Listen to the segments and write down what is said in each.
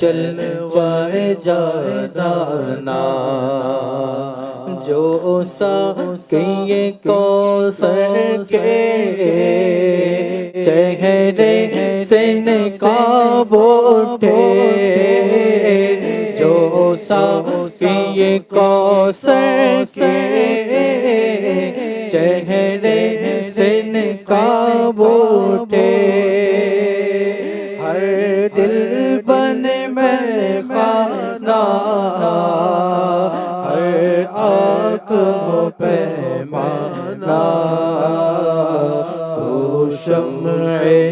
جلوہ جانانا جو ساقی کوثر کے چہرے سے نقاب اٹھے جو ساقی کوثر کے چہرے سے نقاب اٹھے ہر دل بن میں خانہ ہر آنکھ ہو پیمانہ تو شمع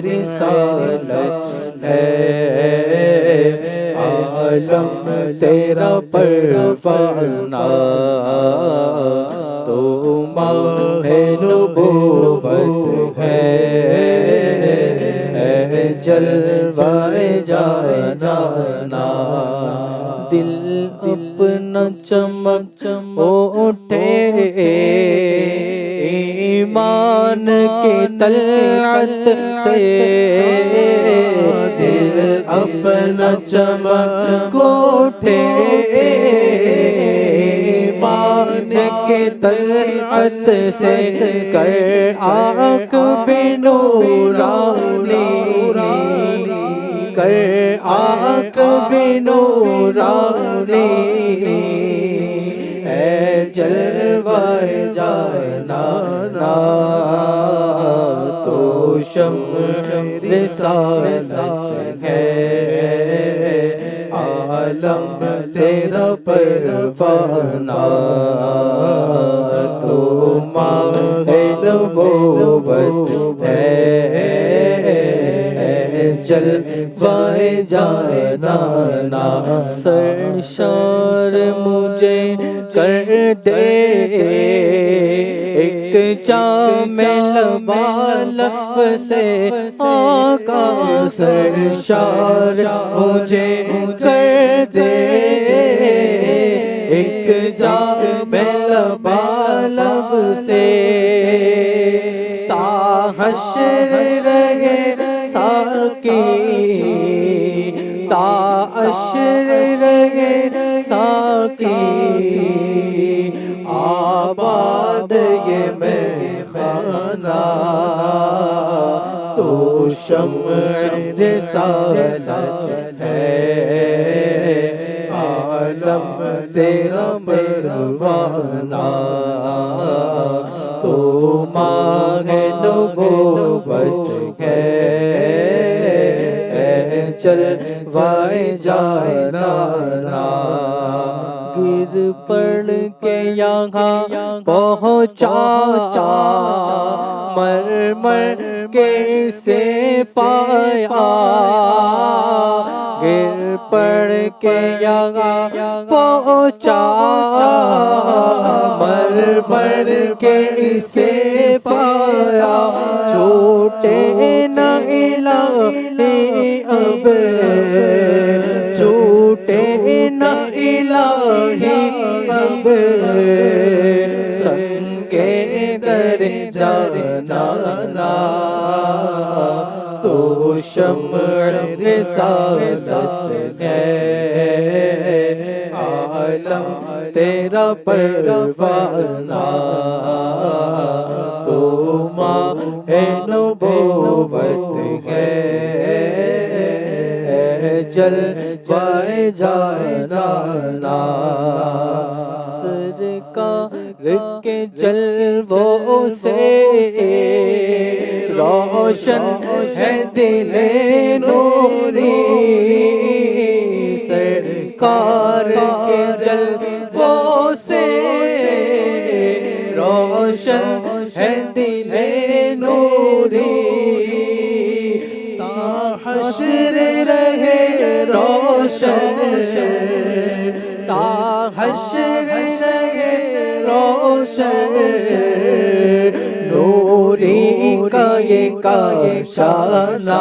رسالت ہے عالم تیرا پروانہ تو ماہ نبوت ہے جلوہ جانانا دل اپنا چمک اٹھے ایمان کی طلعت سے دل اپنا چمک اٹھے ایمان کی طلعت سے کر آنکھ بھی نورانی کر آنکھ بھی نورانی اے جلوہ جانانا تو شمع رسالت ہے عالم تیرا پروانہ تو ماہ نبوت ہے جلوہ جانانا سرشار مجھے کر دے ایک جام لبالب سے آقا سرشار مجھے کر دے ایک جام لبالب سے تا حشر رہے ساقی تا حشر رہے ساقی آباد یہ میخانہ تو شمع رسالت ہے عالم تیرا پروانہ تو ماہ نبوت ہے جلوہ جانانا گر پڑ کے یہاں پہنچا مر مر کے سے پایا گر پڑ کے یہاں پہنچا مر مر کے سے پایا چھوٹے نہ الہی اب چھوٹے نہ الہی اب سنگے در جانانا تو شمع رسالت ہے عالم تیرا پروانہ تو ماہ نبوت ہے جلوہ جانانا سرکار کے جلووں سے روشن ہے دل نوری سرکار کے جلووں سے روشن ہے دل نوری تا حشر رہے روشن تا حشر رہے روشن نوری کا یہ کاشانہ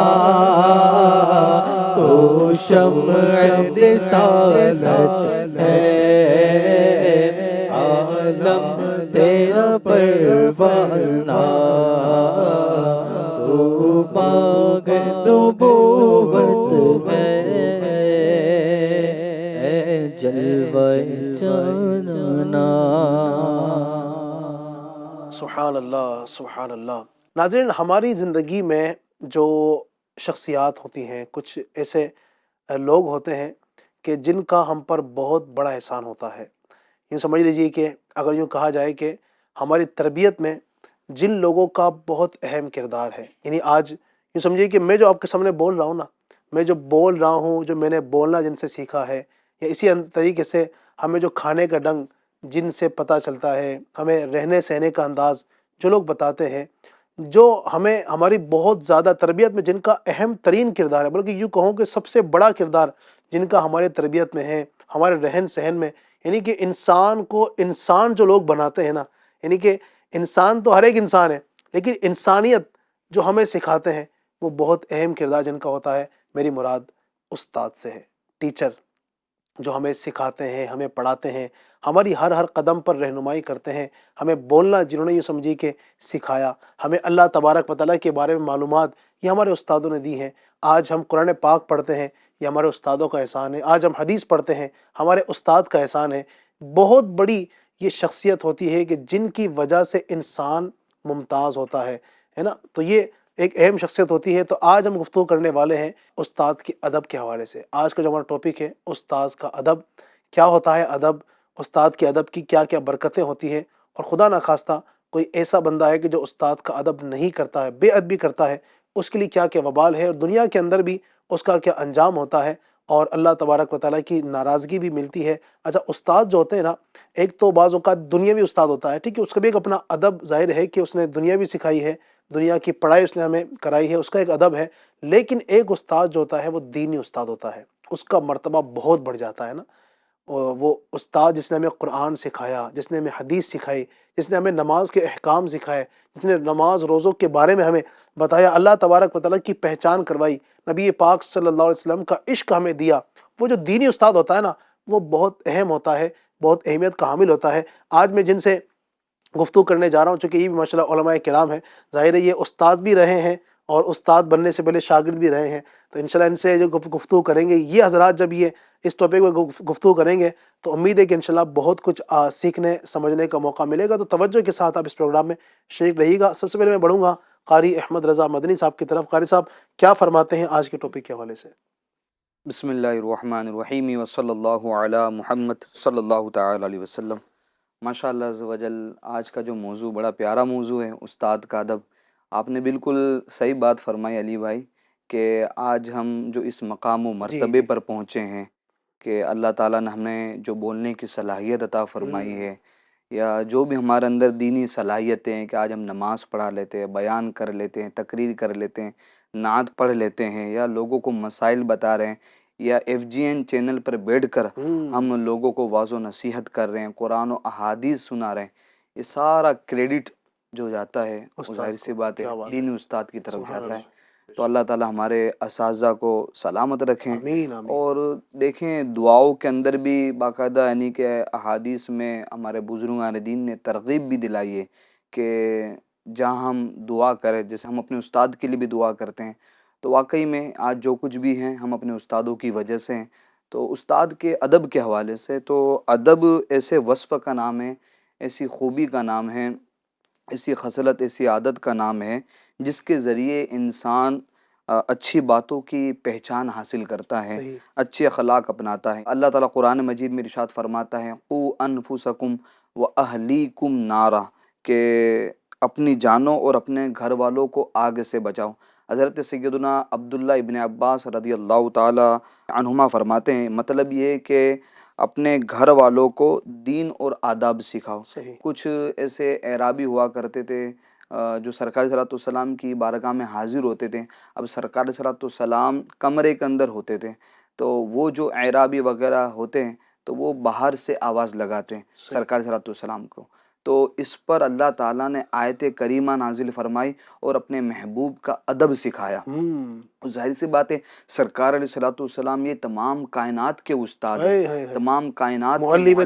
تو شمع رسالت ہے عالم تیرا پروانہ تو ماہ نبوت ہے جلوہ جاننا۔ سبحان اللہ، سبحان اللہ۔ ناظرین، ہماری زندگی میں جو شخصیات ہوتی ہیں، کچھ ایسے لوگ ہوتے ہیں کہ جن کا ہم پر بہت بڑا احسان ہوتا ہے۔ یوں سمجھ لیجیے کہ اگر یوں کہا جائے کہ ہماری تربیت میں جن لوگوں کا بہت اہم کردار ہے، یعنی آج یوں سمجھیے کہ میں جو آپ کے سامنے بول رہا ہوں نا، میں جو بول رہا ہوں، جو میں نے بولنا جن سے سیکھا ہے، یا اسی طریقے سے ہمیں جو کھانے کا ڈنگ جن سے پتہ چلتا ہے، ہمیں رہنے سہنے کا انداز جو لوگ بتاتے ہیں، جو ہمیں ہماری بہت زیادہ تربیت میں جن کا اہم ترین کردار ہے، بلکہ یوں کہوں کہ سب سے بڑا کردار جن کا ہمارے تربیت میں ہے، ہمارے رہن سہن میں، یعنی کہ انسان کو انسان جو لوگ بناتے ہیں نا، یعنی کہ انسان تو ہر ایک انسان ہے، لیکن انسانیت جو ہمیں سکھاتے ہیں وہ بہت اہم کردار جن کا ہوتا ہے۔ میری مراد استاد سے ہے، ٹیچر جو ہمیں سکھاتے ہیں، ہمیں پڑھاتے ہیں، ہماری ہر قدم پر رہنمائی کرتے ہیں، ہمیں بولنا جنہوں نے یہ سمجھی کہ سکھایا، ہمیں اللہ تبارک و تعالیٰ کے بارے میں معلومات یہ ہمارے استادوں نے دی ہیں۔ آج ہم قرآن پاک پڑھتے ہیں، یہ ہمارے استادوں کا احسان ہے۔ آج ہم حدیث پڑھتے ہیں، ہمارے استاد کا احسان ہے۔ بہت بڑی یہ شخصیت ہوتی ہے کہ جن کی وجہ سے انسان ممتاز ہوتا ہے نا، تو یہ ایک اہم شخصیت ہوتی ہے۔ تو آج ہم گفتگو کرنے والے ہیں استاد کے ادب کے حوالے سے۔ آج کا جو ہمارا ٹاپک ہے استاد کا ادب، کیا ہوتا ہے ادب، استاد کے ادب کی کیا کیا برکتیں ہوتی ہیں، اور خدا نخواستہ کوئی ایسا بندہ ہے کہ جو استاد کا ادب نہیں کرتا ہے، بے ادبی کرتا ہے، اس کے لیے کیا کیا وبال ہے، اور دنیا کے اندر بھی اس کا کیا انجام ہوتا ہے، اور اللہ تبارک و تعالیٰ کی ناراضگی بھی ملتی ہے۔ اچھا، استاد جو ہوتے ہیں نا، ایک تو بعض اوقات دنیاوی استاد ہوتا ہے، ٹھیک ہے، اس کا بھی ایک اپنا ادب ظاہر ہے کہ اس نے دنیا بھی سکھائی ہے، دنیا کی پڑھائی اس نے ہمیں کرائی ہے، اس کا ایک ادب ہے۔ لیکن ایک استاد جو ہوتا ہے وہ دینی استاد ہوتا ہے، اس کا مرتبہ بہت بڑھ جاتا ہے نا۔ وہ استاد جس نے ہمیں قرآن سکھایا، جس نے ہمیں حدیث سکھائی، جس نے ہمیں نماز کے احکام سکھائے، جس نے نماز روزوں کے بارے میں ہمیں بتایا، اللہ تبارک و تعالیٰ کی پہچان کروائی، نبی پاک صلی اللہ علیہ وسلم کا عشق ہمیں دیا، وہ جو دینی استاد ہوتا ہے نا، وہ بہت اہم ہوتا ہے، بہت اہمیت کا حامل ہوتا ہے۔ آج میں جن سے گفتگو کرنے جا رہا ہوں، چونکہ یہ بھی ماشاء اللہ علماء کرام ہیں، ظاہر ہے یہ استاد بھی رہے ہیں اور استاد بننے سے پہلے شاگرد بھی رہے ہیں، تو انشاءاللہ ان سے جو گفتگو کریں گے، یہ حضرات جب یہ اس ٹاپک میں گفتگو کریں گے تو امید ہے کہ انشاءاللہ بہت کچھ سیکھنے سمجھنے کا موقع ملے گا۔ تو توجہ کے ساتھ آپ اس پروگرام میں شریک رہیے گا۔ سب سے پہلے میں بڑھوں گا قاری احمد رضا مدنی صاحب کی طرف۔ قاری صاحب کیا فرماتے ہیں آج کے ٹاپک کے حوالے سے؟ بسم اللہ الرحمن الرحیم وصلی اللہ علی محمد صلی اللہ تعالی علیہ وسلم۔ ماشاء اللہ عز و جل، آج کا جو موضوع بڑا پیارا موضوع ہے، استاد کا ادب۔ آپ نے بالکل صحیح بات فرمائی علی بھائی کہ آج ہم جو اس مقام و مرتبے پر پہنچے ہیں کہ اللہ تعالیٰ نے ہمیں جو بولنے کی صلاحیت عطا فرمائی ہے، یا جو بھی ہمارے اندر دینی صلاحیتیں ہیں کہ آج ہم نماز پڑھا لیتے ہیں، بیان کر لیتے ہیں، تقریر کر لیتے ہیں، نعت پڑھ لیتے ہیں، یا لوگوں کو مسائل بتا رہے ہیں، یا FGN چینل پر بیٹھ کر ہم لوگوں کو واعظ و نصیحت کر رہے ہیں، قرآن و احادیث سنا رہے ہیں، یہ سارا کریڈٹ جو جاتا ہے وہ ظاہر سی بات ہے دینی استاد کی طرف جاتا ہے۔ تو اللہ تعالیٰ ہمارے اساتذہ کو سلامت رکھیں۔ آمین آمین۔ اور دیکھیں دعاؤں کے اندر بھی باقاعدہ یعنی کہ احادیث میں ہمارے بزرگان دین نے ترغیب بھی دلائی ہے کہ جہاں ہم دعا کریں، جیسے ہم اپنے استاد کے لیے بھی دعا کرتے ہیں، تو واقعی میں آج جو کچھ بھی ہیں ہم اپنے استادوں کی وجہ سے ہیں۔ تو استاد کے ادب کے حوالے سے، تو ادب ایسے وصف کا نام ہے، ایسی خوبی کا نام ہے، ایسی خصلت، ایسی عادت کا نام ہے جس کے ذریعے انسان اچھی باتوں کی پہچان حاصل کرتا ہے، اچھے اخلاق اپناتا ہے۔ اللہ تعالیٰ قرآن مجید میں ارشاد فرماتا ہے قُوا أَنفُسَكُمْ وَأَهْلِيكُمْ نَارًا، کہ اپنی جانوں اور اپنے گھر والوں کو آگ سے بچاؤ۔ حضرت سیدنا عبداللہ ابن عباس رضی اللہ تعالی عنہما فرماتے ہیں، مطلب یہ ہے کہ اپنے گھر والوں کو دین اور آداب سکھاؤ۔ کچھ ایسے اعرابی ہوا کرتے تھے جو سرکار صلی اللہ علیہ وسلم کی بارگاہ میں حاضر ہوتے تھے۔ اب سرکار صلی اللہ علیہ وسلم کمرے کے اندر ہوتے تھے، تو وہ جو اعرابی وغیرہ ہوتے ہیں تو وہ باہر سے آواز لگاتے ہیں سرکار صلی اللہ علیہ وسلم کو۔ تو اس پر اللہ تعالیٰ نے آیت کریمہ نازل فرمائی اور اپنے محبوب کا ادب سکھایا۔ ظاہر سی بات ہے سرکار علیہ الصلوۃ والسلام یہ تمام کائنات کے استاد ہیں، تمام کائنات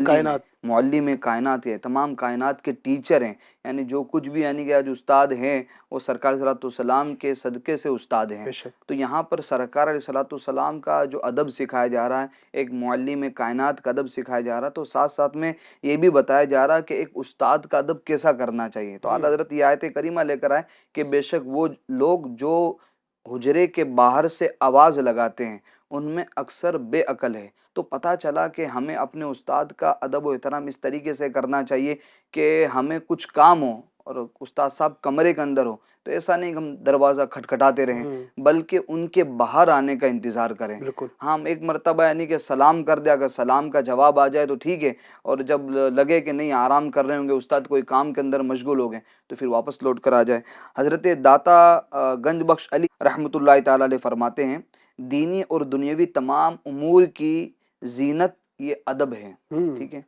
کے معلم کائنات ہیں، تمام کائنات کے ٹیچر ہیں، یعنی جو کچھ بھی یعنی کہ آج استاد ہیں وہ سرکار علیہ الصلوۃ والسلام کے صدقے سے استاد ہیں۔ تو یہاں پر سرکار علیہ الصلوۃ والسلام کا جو ادب سکھایا جا رہا ہے، ایک معلم کائنات کا ادب سکھایا جا رہا ہے، تو ساتھ ساتھ میں یہ بھی بتایا جا رہا ہے کہ ایک استاد کا ادب کیسا کرنا چاہیے۔ تو اعلیٰ حضرت یہ آیت کریمہ لے کر آئے کہ بے شک وہ لوگ جو حجرے کے باہر سے آواز لگاتے ہیں ان میں اکثر بے عقل ہے۔ تو پتہ چلا کہ ہمیں اپنے استاد کا ادب و احترام اس طریقے سے کرنا چاہیے کہ ہمیں کچھ کام ہو اور استاد صاحب کمرے کے اندر ہو تو ایسا نہیں کہ ہم دروازہ کھٹکھٹاتے رہیں، بلکہ ان کے باہر آنے کا انتظار کریں۔ ہم ایک مرتبہ یعنی کہ سلام کر دیا، اگر سلام کا جواب آ جائے تو ٹھیک ہے، اور جب لگے کہ نہیں آرام کر رہے ہوں گے استاد کوئی کام کے اندر مشغول ہو گئے تو پھر واپس لوٹ کر آ جائے۔ حضرت داتا گنج بخش علی رحمۃ اللہ تعالی علیہ فرماتے ہیں دینی اور دنیاوی تمام امور کی زینت یہ ادب ہے، ٹھیک ہے،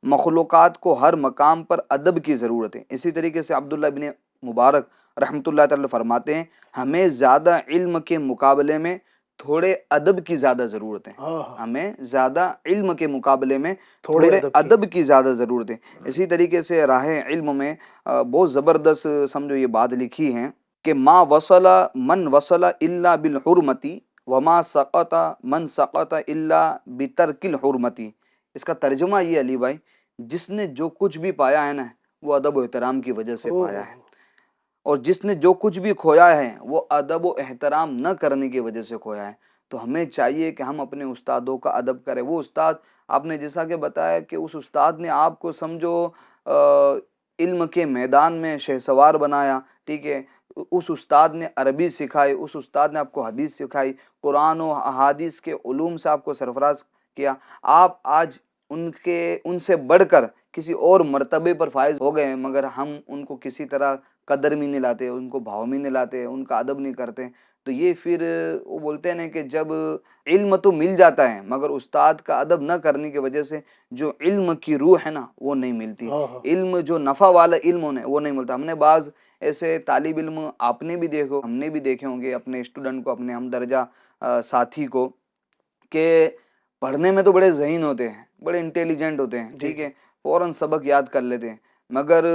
مخلوقات کو ہر مقام پر ادب کی ضرورت ہے۔ اسی طریقے سے عبداللہ بن مبارک رحمۃ اللہ تعالی فرماتے ہیں ہمیں زیادہ علم کے مقابلے میں تھوڑے ادب کی زیادہ ضرورت ہے، ہمیں زیادہ علم کے مقابلے میں تھوڑے ادب کی زیادہ ضرورت ہے۔ اسی طریقے سے راہ علم میں بہت زبردست سمجھو یہ بات لکھی ہے کہ ما وصل من وصل الا بالحرمتی وما سقط من سقط الا بترک الحرمتی۔ اس کا ترجمہ یہ علی بھائی، جس نے جو کچھ بھی پایا ہے نا وہ ادب و احترام کی وجہ سے پایا ہے، اور جس نے جو کچھ بھی کھویا ہے وہ ادب و احترام نہ کرنے کی وجہ سے کھویا ہے۔ تو ہمیں چاہیے کہ ہم اپنے استادوں کا ادب کریں۔ وہ استاد آپ نے جیسا کہ بتایا کہ اس استاد نے آپ کو سمجھو علم کے میدان میں شہسوار بنایا، ٹھیک ہے، اس استاد نے عربی سکھائی، اس استاد نے آپ کو حدیث سکھائی، قرآن و احادیث کے علوم سے آپ کو سرفراز کیا۔ آپ آج ان سے بڑھ کر کسی اور مرتبے پر فائز ہو گئے ہیں، مگر ہم ان کو کسی طرح قدر میں نہیں لاتے، ان کو بھاؤ میں نہیں لاتے، ان کا ادب نہیں کرتے۔ تو یہ پھر وہ بولتے ہیں کہ جب علم تو مل جاتا ہے مگر استاد کا ادب نہ کرنے کی وجہ سے جو علم کی روح ہے نا وہ نہیں ملتی، علم جو نفع والا علم وہ نہیں ملتا۔ ہم نے بعض ایسے طالب علم آپ نے بھی دیکھو، ہم نے بھی دیکھے ہوں گے اپنے اسٹوڈنٹ کو، اپنے ہم درجہ ساتھی کو، کہ پڑھنے میں تو بڑے ذہین ہوتے ہیں، بڑے انٹیلیجنٹ ہوتے ہیں، ٹھیک ہے، فوراً سبق یاد کر لیتے ہیں، مگر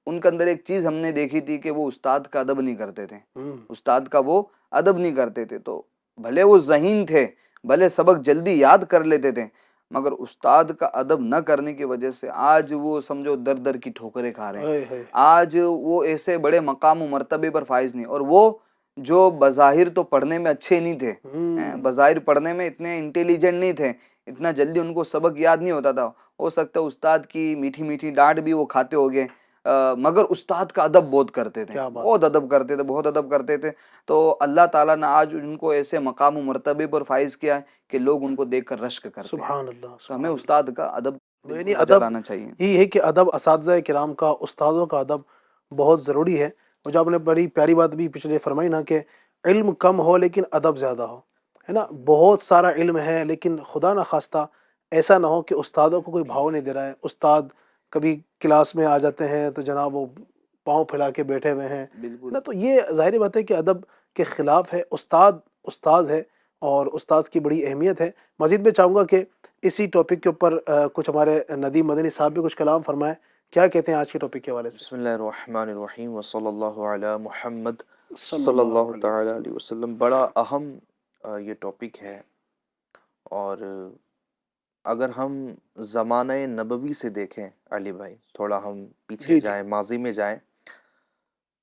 ان کے اندر ایک چیز ہم نے دیکھی تھی کہ وہ استاد کا ادب نہیں کرتے تھے، استاد کا وہ ادب نہیں کرتے تھے۔ تو بھلے وہ ذہین تھے، بھلے سبق جلدی یاد کر لیتے تھے، مگر استاد کا ادب نہ کرنے کی وجہ سے آج وہ سمجھو در در کی ٹھوکریں کھا رہے ہیں، آج وہ ایسے بڑے مقام و مرتبے پر فائز نہیں۔ اور وہ جو بظاہر تو پڑھنے میں اچھے نہیں تھے، بظاہر پڑھنے میں اتنے انٹیلیجنٹ نہیں تھے، اتنا جلدی ان کو سبق یاد نہیں ہوتا تھا، ہو سکتا ہے استاد کی میٹھی میٹھی ڈانٹ بھی وہ کھاتے ہو گئے، مگر استاد کا ادب بہت کرتے تھے، بہت ادب کرتے تھے، بہت ادب کرتے تھے۔ تو اللہ تعالیٰ نے آج ان کو ایسے مقام و مرتبے پر فائز کیا ہے کہ لوگ ان کو دیکھ کر رشک کرتے ہیں۔ سبحان اللہ۔ تو ہمیں استاد کا ادب یعنی ادب لانا چاہیے۔ یہ ہے کہ ادب اساتذہ کرام کا، استادوں کا ادب بہت ضروری ہے۔ اور جو آپ نے بڑی پیاری بات بھی پچھلے فرمائی نا کہ علم کم ہو لیکن ادب زیادہ ہو، ہے نا، بہت سارا علم ہے لیکن خدا نخواستہ ایسا نہ ہو کہ استادوں کو کوئی بھاؤ نہیں دے رہا ہے، استاد کبھی کلاس میں آ جاتے ہیں تو جناب وہ پاؤں پھیلا کے بیٹھے ہوئے ہیں، نا، تو یہ ظاہر بات ہے کہ ادب کے خلاف ہے۔ استاد ہے اور استاد کی بڑی اہمیت ہے۔ مزید میں چاہوں گا کہ اسی ٹاپک کے اوپر کچھ ہمارے ندیم مدنی صاحب بھی کچھ کلام فرمائیں، کیا کہتے ہیں آج کے ٹاپک کے حوالے سے؟ بسم اللہ الرحمن الرحیم وصلی اللہ علی محمد صلی اللہ تعالی علیہ وسلم۔ بڑا اہم یہ ٹاپک ہے، اور اگر ہم زمانہ نبوی سے دیکھیں علی بھائی، تھوڑا ہم پیچھے جائیں، ماضی میں جائیں،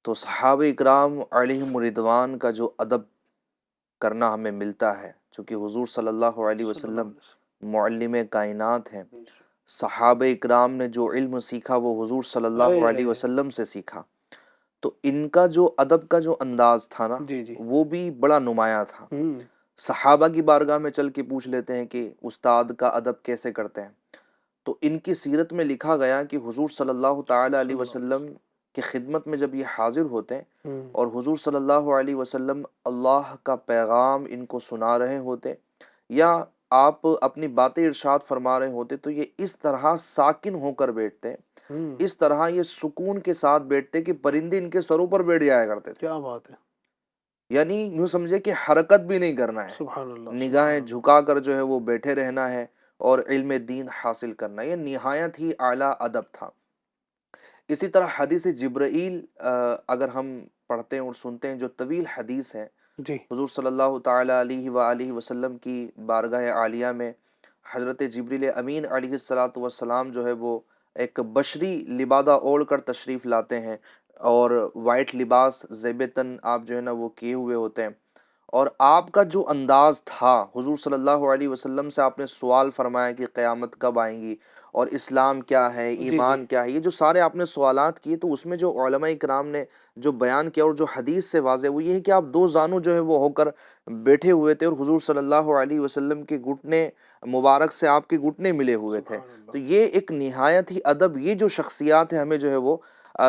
تو صحابہ اکرام علیہم رضوان کا جو ادب کرنا ہمیں ملتا ہے، چونکہ حضور صلی اللہ علیہ وسلم معلم کائنات ہیں، صحابہ اکرام نے جو علم سیکھا وہ حضور صلی اللہ علیہ وسلم سے سیکھا، تو ان کا جو ادب کا جو انداز تھا نا وہ بھی بڑا نمایاں تھا۔ صحابہ کی بارگاہ میں چل کے پوچھ لیتے ہیں کہ استاد کا ادب کیسے کرتے ہیں، تو ان کی سیرت میں لکھا گیا کہ حضور صلی اللہ تعالی علیہ وسلم کی خدمت میں جب یہ حاضر ہوتے ہیں اور حضور صلی اللہ علیہ وسلم اللہ کا پیغام ان کو سنا رہے ہوتے یا آپ اپنی باتیں ارشاد فرما رہے ہوتے، تو یہ اس طرح ساکن ہو کر بیٹھتے، اس طرح یہ سکون کے ساتھ بیٹھتے کہ پرندے ان کے سروں پر بیٹھ جایا کرتے تھے۔ کیا بات ہے! یعنی یوں سمجھے کہ حرکت بھی نہیں کرنا ہے، سبحان اللہ، نگاہیں جھکا کر جو ہے وہ بیٹھے رہنا ہے اور علم دین حاصل کرنا. یہ نہایت ہی اعلیٰ ادب تھا. اسی طرح حدیث جبرائیل اگر ہم پڑھتے ہیں اور سنتے ہیں، جو طویل حدیث ہے، جی حضور صلی اللہ تعالیٰ علیہ وآلہ وسلم کی بارگاہ عالیہ میں حضرت جبریل امین علیہ الصلاۃ والسلام جو ہے وہ ایک بشری لبادہ اوڑھ کر تشریف لاتے ہیں، اور وائٹ لباس زیب تن آپ جو ہے نا وہ کیے ہوئے ہوتے ہیں. اور آپ کا جو انداز تھا، حضور صلی اللہ علیہ وسلم سے آپ نے سوال فرمایا کہ قیامت کب آئیں گی، اور اسلام کیا ہے، جی جی ایمان کیا ہے، یہ جو سارے آپ نے سوالات کیے، تو اس میں جو علماء کرام نے جو بیان کیا اور جو حدیث سے واضح وہ یہ ہے کہ آپ دو زانوں جو ہے وہ ہو کر بیٹھے ہوئے تھے، اور حضور صلی اللہ علیہ وسلم کے گھٹنے مبارک سے آپ کے گھٹنے ملے ہوئے تھے. سبحان اللہ. تو یہ ایک نہایت ہی ادب، یہ جو شخصیات ہیں ہمیں جو ہے وہ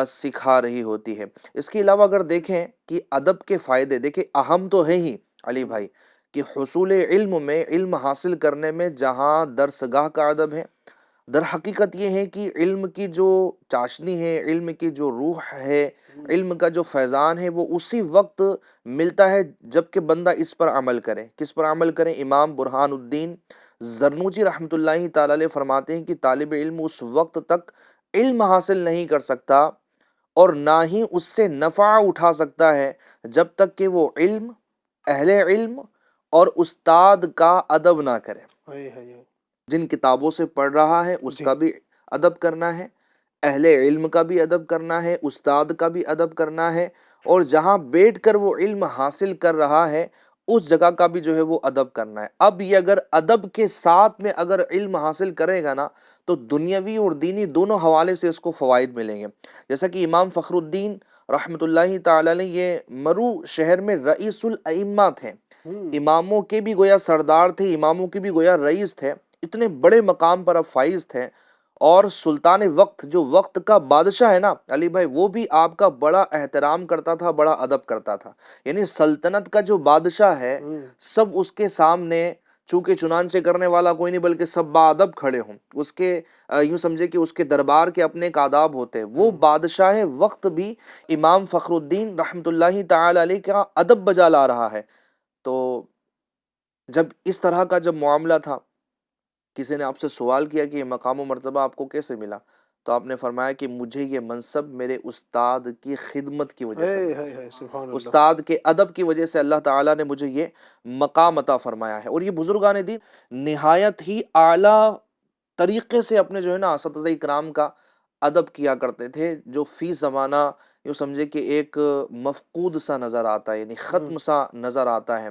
سکھا رہی ہوتی ہے. اس کے علاوہ اگر دیکھیں کہ ادب کے فائدے، دیکھیں اہم تو ہے ہی علی بھائی، کہ حصول علم میں، علم حاصل کرنے میں جہاں درسگاہ کا ادب ہے، در حقیقت یہ ہے کہ علم کی جو چاشنی ہے، علم کی جو روح ہے، علم کا جو فیضان ہے، وہ اسی وقت ملتا ہے جب کہ بندہ اس پر عمل کرے. کس پر عمل کرے؟ امام برہان الدین زرنوجی رحمۃ اللہ تعالی علیہ فرماتے ہیں کہ طالب علم اس وقت تک علم حاصل نہیں کر سکتا اور نہ ہی اس سے نفع اٹھا سکتا ہے جب تک کہ وہ علم، اہل علم اور استاد کا ادب نہ کرے. ہے. جن کتابوں سے پڑھ رہا ہے اس جی کا بھی ادب کرنا ہے، اہل علم کا بھی ادب کرنا ہے، استاد کا بھی ادب کرنا ہے، اور جہاں بیٹھ کر وہ علم حاصل کر رہا ہے اس جگہ کا بھی جو ہے وہ ادب کرنا ہے. اب یہ اگر ادب کے ساتھ میں اگر علم حاصل کرے گا نا تو دنیاوی اور دینی دونوں حوالے سے اس کو فوائد ملیں گے. جیسا کہ امام فخر الدین رحمۃ اللہ تعالی علیہ یہ مرو شہر میں رئیس الائمہ تھے، اماموں کے بھی گویا سردار تھے، اماموں کے بھی گویا رئیس تھے، اتنے بڑے مقام پر اب فائز تھے. اور سلطان وقت، جو وقت کا بادشاہ ہے نا علی بھائی، وہ بھی آپ کا بڑا احترام کرتا تھا، بڑا ادب کرتا تھا. یعنی سلطنت کا جو بادشاہ ہے سب اس کے سامنے، چونکہ چنانچہ کرنے والا کوئی نہیں بلکہ سب باادب کھڑے ہوں، اس کے یوں سمجھے کہ اس کے دربار کے اپنے ایک آداب ہوتے ہیں. وہ بادشاہ وقت بھی امام فخر الدین رحمۃ اللہ تعالی علیہ کا ادب بجا لا رہا ہے. تو جب اس طرح کا جب معاملہ تھا، کسی نے آپ سے سوال کیا کہ یہ مقام و مرتبہ آپ کو کیسے ملا، تو آپ نے فرمایا کہ مجھے یہ منصب میرے استاد کی خدمت کی وجہ سے ملا، سبحان اللہ. استاد کے ادب کی وجہ سے اللہ تعالیٰ نے مجھے یہ مقام عطا فرمایا ہے. اور یہ بزرگان دین نہایت ہی اعلیٰ طریقے سے اپنے جو ہے نا اساتذہ کرام کا ادب کیا کرتے تھے، جو فی زمانہ یوں سمجھے کہ ایک مفقود سا نظر آتا ہے، یعنی ختم سا نظر آتا ہے،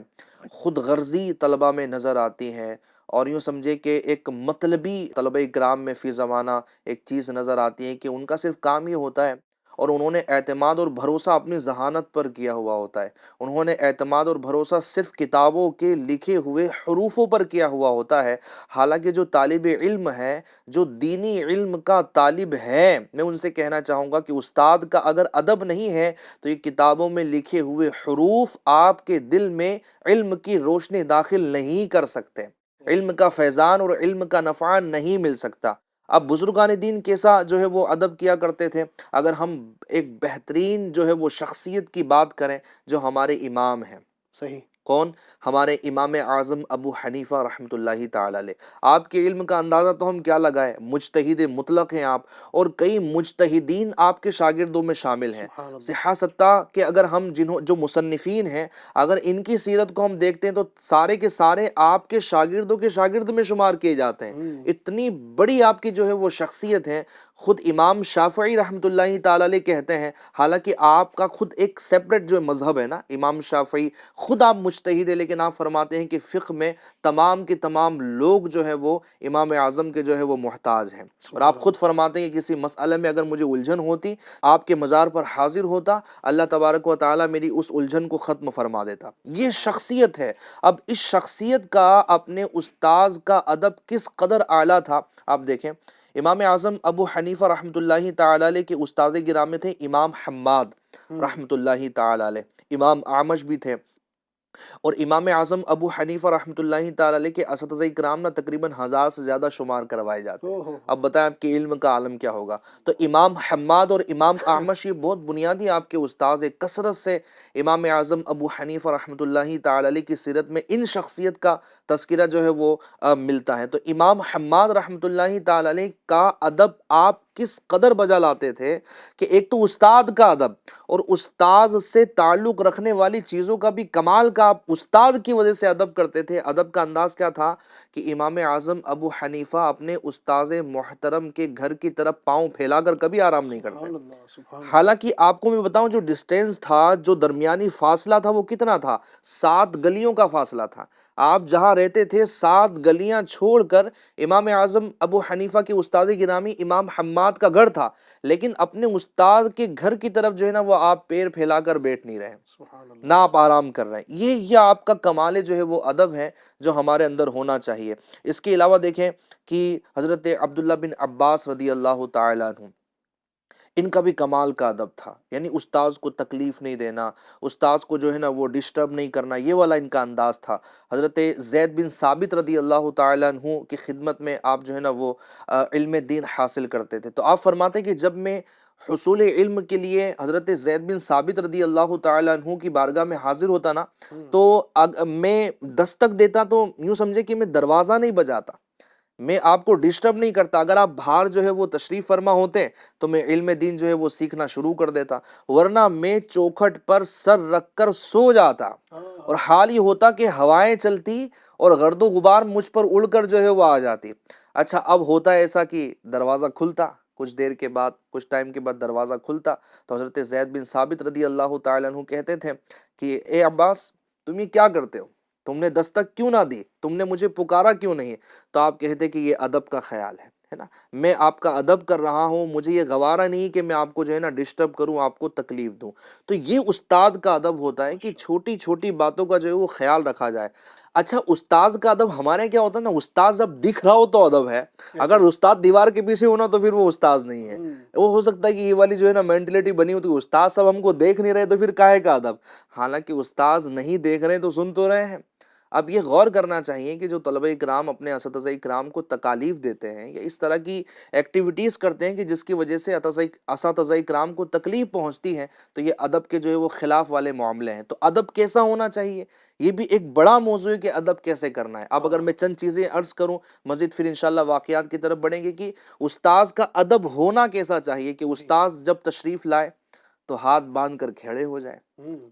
خود غرضی طلبہ میں نظر آتی ہے، اور یوں سمجھے کہ ایک مطلبی طلبہ کرام میں فی زمانہ ایک چیز نظر آتی ہے کہ ان کا صرف کام یہ ہوتا ہے، اور انہوں نے اعتماد اور بھروسہ اپنی ذہانت پر کیا ہوا ہوتا ہے، انہوں نے اعتماد اور بھروسہ صرف کتابوں کے لکھے ہوئے حروفوں پر کیا ہوا ہوتا ہے. حالانکہ جو طالب علم ہے، جو دینی علم کا طالب ہے، میں ان سے کہنا چاہوں گا کہ استاد کا اگر ادب نہیں ہے تو یہ کتابوں میں لکھے ہوئے حروف آپ کے دل میں علم کی روشنی داخل نہیں کر سکتے، علم کا فیضان اور علم کا نفع نہیں مل سکتا. اب بزرگان دین کیسا جو ہے وہ ادب کیا کرتے تھے؟ اگر ہم ایک بہترین جو ہے وہ شخصیت کی بات کریں، جو ہمارے امام ہیں، صحیح. کون؟ ہمارے امام اعظم ابو حنیفہ رحمۃ اللہ تعالی علیہ. آپ کے علم کا اندازہ تو ہم کیا لگائیں، مجتہد مطلق ہیں آپ، اور کئی مجتہدین آپ کے شاگردوں میں شامل ہیں. سبحان اللہ. صحاستا کہ اگر ہم جو مصنفین ہیں، اگر ان کی سیرت کو ہم دیکھتے ہیں تو سارے کے سارے آپ کے شاگردوں کے شاگرد میں شمار کیے جاتے ہیں. اتنی بڑی آپ کی جو ہے وہ شخصیت ہے. خود امام شافعی رحمۃ اللہ تعالی علیہ کہتے ہیں، حالانکہ آپ کا خود ایک سیپریٹ جو مذہب ہے نا، امام شافعی خود آپ مجتہد ہے، لیکن آپ فرماتے ہیں کہ فقہ میں تمام کے تمام لوگ جو ہے وہ امام اعظم کے جو ہے وہ محتاج ہیں. اور آپ خود فرماتے ہیں کہ کسی مسئلے میں اگر مجھے الجھن ہوتی، آپ کے مزار پر حاضر ہوتا، اللہ تبارک و تعالیٰ میری اس الجھن کو ختم فرما دیتا. یہ شخصیت ہے. اب اس شخصیت کا اپنے استاذ کا ادب کس قدر اعلیٰ تھا، آپ دیکھیں. امام اعظم ابو حنیفہ رحمۃ اللہ تعالی علیہ کے استاد گرامی تھے امام حماد رحمۃ اللہ تعالی علیہ. امام اعمش بھی تھے، اور امام اعظم ابو حنیفہ رحمۃ اللہ تعالی علیہ کے اساتذہ کرام نا تقریباً 1000 سے زیادہ شمار کروائے جاتے ہیں. اب بتائیں آپ کے علم کا عالم کیا ہوگا. تو امام حماد اور امام اعمش یہ بہت بنیادی آپ کے استاذ ہیں. کثرت سے امام اعظم ابو حنیفہ رحمۃ اللہ تعالی علیہ کی سیرت میں ان شخصیت کا تذکرہ جو ہے وہ ملتا ہے. تو امام حماد رحمۃ اللہ تعالی علیہ کا ادب آپ کس قدر بجا لاتے تھے کہ ایک تو استاد کا ادب اور استاد سے تعلق رکھنے والی چیزوں کا بھی کمال کا آپ استاد کی وجہ سے ادب کرتے تھے. ادب کا انداز کیا تھا کہ امام اعظم ابو حنیفہ اپنے استاذ محترم کے گھر کی طرف پاؤں پھیلا کر کبھی آرام نہیں کرتے. حالانکہ آپ کو میں بتاؤں جو ڈسٹینس تھا، جو درمیانی فاصلہ تھا، وہ کتنا تھا؟ 7 گلیوں کا فاصلہ تھا. آپ جہاں رہتے تھے 7 گلیاں چھوڑ کر امام اعظم ابو حنیفہ کے استاد گرامی امام حماد کا گھر تھا، لیکن اپنے استاد کے گھر کی طرف جو ہے نا وہ آپ پیر پھیلا کر بیٹھ نہیں رہے، نہ آپ آرام کر رہے ہیں. یہ آپ کا کمال جو ہے وہ ادب ہے جو ہمارے اندر ہونا چاہیے. اس کے علاوہ دیکھیں کہ حضرت عبداللہ بن عباس رضی اللہ تعالیٰ عنہ، ان کا بھی کمال کا ادب تھا. یعنی استاذ کو تکلیف نہیں دینا، استاذ کو جو ہے نا وہ ڈسٹرب نہیں کرنا، یہ والا ان کا انداز تھا. حضرت زید بن ثابت رضی اللہ تعالیٰ عنہ کی خدمت میں آپ جو ہے نا وہ علم دین حاصل کرتے تھے. تو آپ فرماتے ہیں کہ جب میں حصول علم کے لیے حضرت زید بن ثابت رضی اللہ تعالیٰ عنہ کی بارگاہ میں حاضر ہوتا نا، تو میں دستک دیتا تو یوں سمجھے کہ میں دروازہ نہیں بجاتا، میں آپ کو ڈسٹرب نہیں کرتا. اگر آپ باہر جو ہے وہ تشریف فرما ہوتے تو میں علم دین جو ہے وہ سیکھنا شروع کر دیتا، ورنہ میں چوکھٹ پر سر رکھ کر سو جاتا اور حال یہ ہوتا کہ ہوائیں چلتی اور گرد و غبار مجھ پر اڑ کر جو ہے وہ آ جاتی. اچھا اب ہوتا ایسا کہ دروازہ کھلتا، کچھ دیر کے بعد، کچھ ٹائم کے بعد دروازہ کھلتا تو حضرت زید بن ثابت رضی اللہ تعالیٰ عنہ کہتے تھے کہ اے عباس، تم یہ کیا کرتے ہو؟ تم نے دستک کیوں نہ دی؟ تم نے مجھے پکارا کیوں نہیں؟ تو آپ کہتے کہ یہ ادب کا خیال ہے نا، میں آپ کا ادب کر رہا ہوں، مجھے یہ گوارا نہیں کہ میں آپ کو جو ہے نا ڈسٹرب کروں، آپ کو تکلیف دوں. تو یہ استاد کا ادب ہوتا ہے کہ چھوٹی چھوٹی باتوں کا جو ہے وہ خیال رکھا جائے. اچھا استاد کا ادب ہمارے کیا ہوتا ہے نا، استاد جب دکھ رہا ہو تو ادب ہے، اگر استاد دیوار کے پیچھے ہونا تو پھر وہ استاد نہیں ہے. وہ ہو سکتا ہے کہ یہ والی جو ہے نا مینٹلٹی بنی ہوتی ہے، استاد سب ہم کو دیکھ نہیں رہے تو پھر کاہے کا ادب. حالانکہ استاد نہیں دیکھ رہے تو سن تو رہے ہیں. اب یہ غور کرنا چاہیے کہ جو طلبہ اکرام اپنے اساتذہ اکرام کو تکالیف دیتے ہیں یا اس طرح کی ایکٹیویٹیز کرتے ہیں کہ جس کی وجہ سے اساتذہ اکرام کو تکلیف پہنچتی ہے، تو یہ ادب کے جو ہے وہ خلاف والے معاملے ہیں. تو ادب کیسا ہونا چاہیے، یہ بھی ایک بڑا موضوع ہے کہ ادب کیسے کرنا ہے. اب اگر میں چند چیزیں عرض کروں مزید، پھر انشاءاللہ واقعات کی طرف بڑھیں گے کہ استاذ کا ادب ہونا کیسا چاہیے. کہ استاذ جب تشریف لائے تو ہاتھ باندھ کر کھڑے ہو جائیں،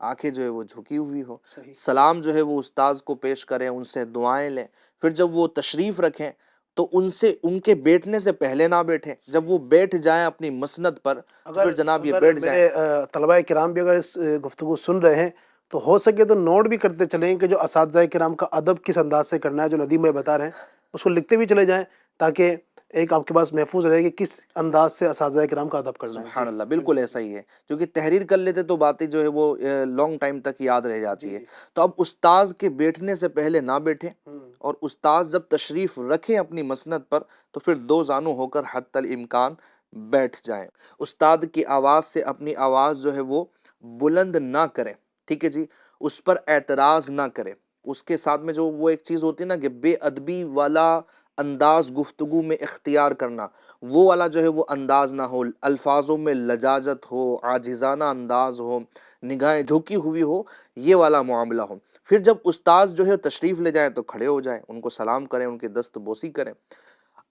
آنکھیں جو ہے وہ جھکی ہوئی ہو، سلام جو ہے وہ استاذ کو پیش کریں، ان سے دعائیں لیں. پھر جب وہ تشریف رکھیں تو ان کے بیٹھنے سے پہلے نہ بیٹھیں، جب وہ بیٹھ جائیں اپنی مسند پر پھر جناب یہ بیٹھ جائیں. میرے طلبہ کرام بھی اگر اس گفتگو سن رہے ہیں تو ہو سکے تو نوٹ بھی کرتے چلیں کہ جو اساتذہ کرام کا ادب کس انداز سے کرنا ہے، جو ندیم بھائی بتا رہے ہیں اس کو لکھتے بھی چلے جائیں، تاکہ ایک آپ کے پاس محفوظ رہے کہ کس انداز سے اساتذہ کرام کا ادب کرنا ہے. سبحان اللہ، بالکل ایسا ہی ہے. کیونکہ تحریر کر لیتے تو باتیں جو ہے وہ لانگ ٹائم تک یاد رہ جاتی ہے. تو اب استاذ کے بیٹھنے سے پہلے نہ بیٹھیں، اور استاذ جب تشریف رکھیں اپنی مسند پر تو پھر دو زانو ہو کر حتی الامکان بیٹھ جائیں. استاد کی آواز سے اپنی آواز جو ہے وہ بلند نہ کریں، ٹھیک ہے جی، اس پر اعتراض نہ کریں. اس کے ساتھ میں جو وہ ایک چیز ہوتی ہے نا کہ بے ادبی والا انداز گفتگو میں اختیار کرنا، وہ والا جو ہے وہ انداز نہ ہو، الفاظوں میں لجاجت ہو، عاجزانہ انداز ہو، نگاہیں جھکی ہوئی ہو، یہ والا معاملہ ہو. پھر جب استاذ جو ہے تشریف لے جائیں تو کھڑے ہو جائیں، ان کو سلام کریں، ان کے دست بوسی کریں.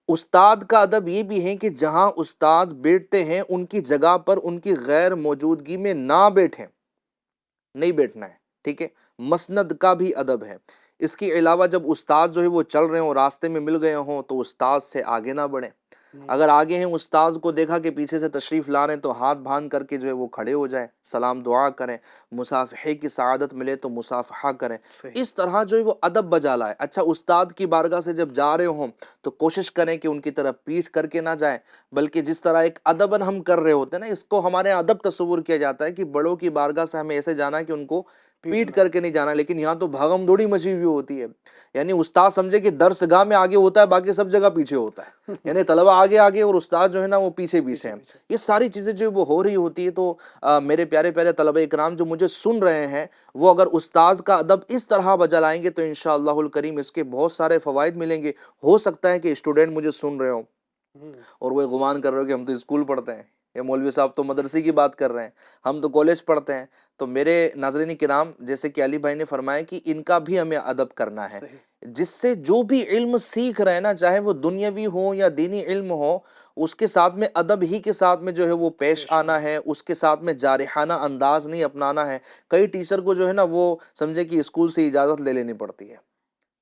استاد کا ادب یہ بھی ہے کہ جہاں استاد بیٹھتے ہیں ان کی جگہ پر ان کی غیر موجودگی میں نہ بیٹھیں، نہیں بیٹھنا ہے، ٹھیک ہے. مسند کا بھی ادب ہے. اس کے علاوہ جب استاد جو ہے وہ چل رہے ہوں، راستے میں مل گئے ہوں تو استاد سے آگے نہ بڑھیں. اگر آگے ہیں استاد کو دیکھا کہ پیچھے سے تشریف لا رہے ہیں تو ہاتھ باندھ کر کے جو ہے وہ کھڑے ہو جائیں، سلام دعا کریں، مصافحے کی سعادت ملے تو مصافحہ کریں. اس طرح جو ہے وہ ادب بجا لائے. اچھا استاد کی بارگاہ سے جب جا رہے ہوں تو کوشش کریں کہ ان کی طرف پیٹھ کر کے نہ جائیں، بلکہ جس طرح ایک ادبن ہم کر رہے ہوتے ہیں نا، اس کو ہمارے ادب تصور کیا جاتا ہے کہ بڑوں کی بارگاہ سے ہمیں ایسے جانا ہے کہ ان کو پیٹ کر کے نہیں جانا. لیکن یہاں تو بھاگم دوڑی مچی ہوئی ہوتی ہے. یعنی استاد سمجھے کہ درس گاہ میں آگے ہوتا ہے, باقی سب جگہ پیچھے ہوتا ہے. یعنی طلبہ آگے آگے اور استاد جو ہے نا وہ پیچھے پیچھے ہیں. یہ ساری چیزیں جو وہ ہو رہی ہوتی ہے. تو میرے پیارے پیارے طلبہ اکرام جو مجھے سن رہے ہیں, وہ اگر استاذ کا ادب اس طرح بجا لائیں گے تو انشاءاللہ الکریم اس کے بہت سارے فوائد ملیں گے. ہو سکتا ہے کہ اسٹوڈنٹ مجھے سن رہے ہوں اور وہ گمان کر رہے ہو کہ ہم تو اسکول پڑھتے ہیں, یا مولوی صاحب تو مدرسے کی بات کر رہے ہیں, ہم تو کالج پڑھتے ہیں. تو میرے ناظرین کرام, جیسے کہ علی بھائی نے فرمایا کہ ان کا بھی ہمیں ادب کرنا ہے, جس سے جو بھی علم سیکھ رہے ہیں نا, چاہے وہ دنیاوی ہو یا دینی علم ہو, اس کے ساتھ میں ادب ہی کے ساتھ میں جو ہے وہ پیش آنا ہے, اس کے ساتھ میں جارحانہ انداز نہیں اپنانا ہے. کئی ٹیچر کو جو ہے نا وہ سمجھے کہ اسکول سے اجازت لے لینی پڑتی ہے,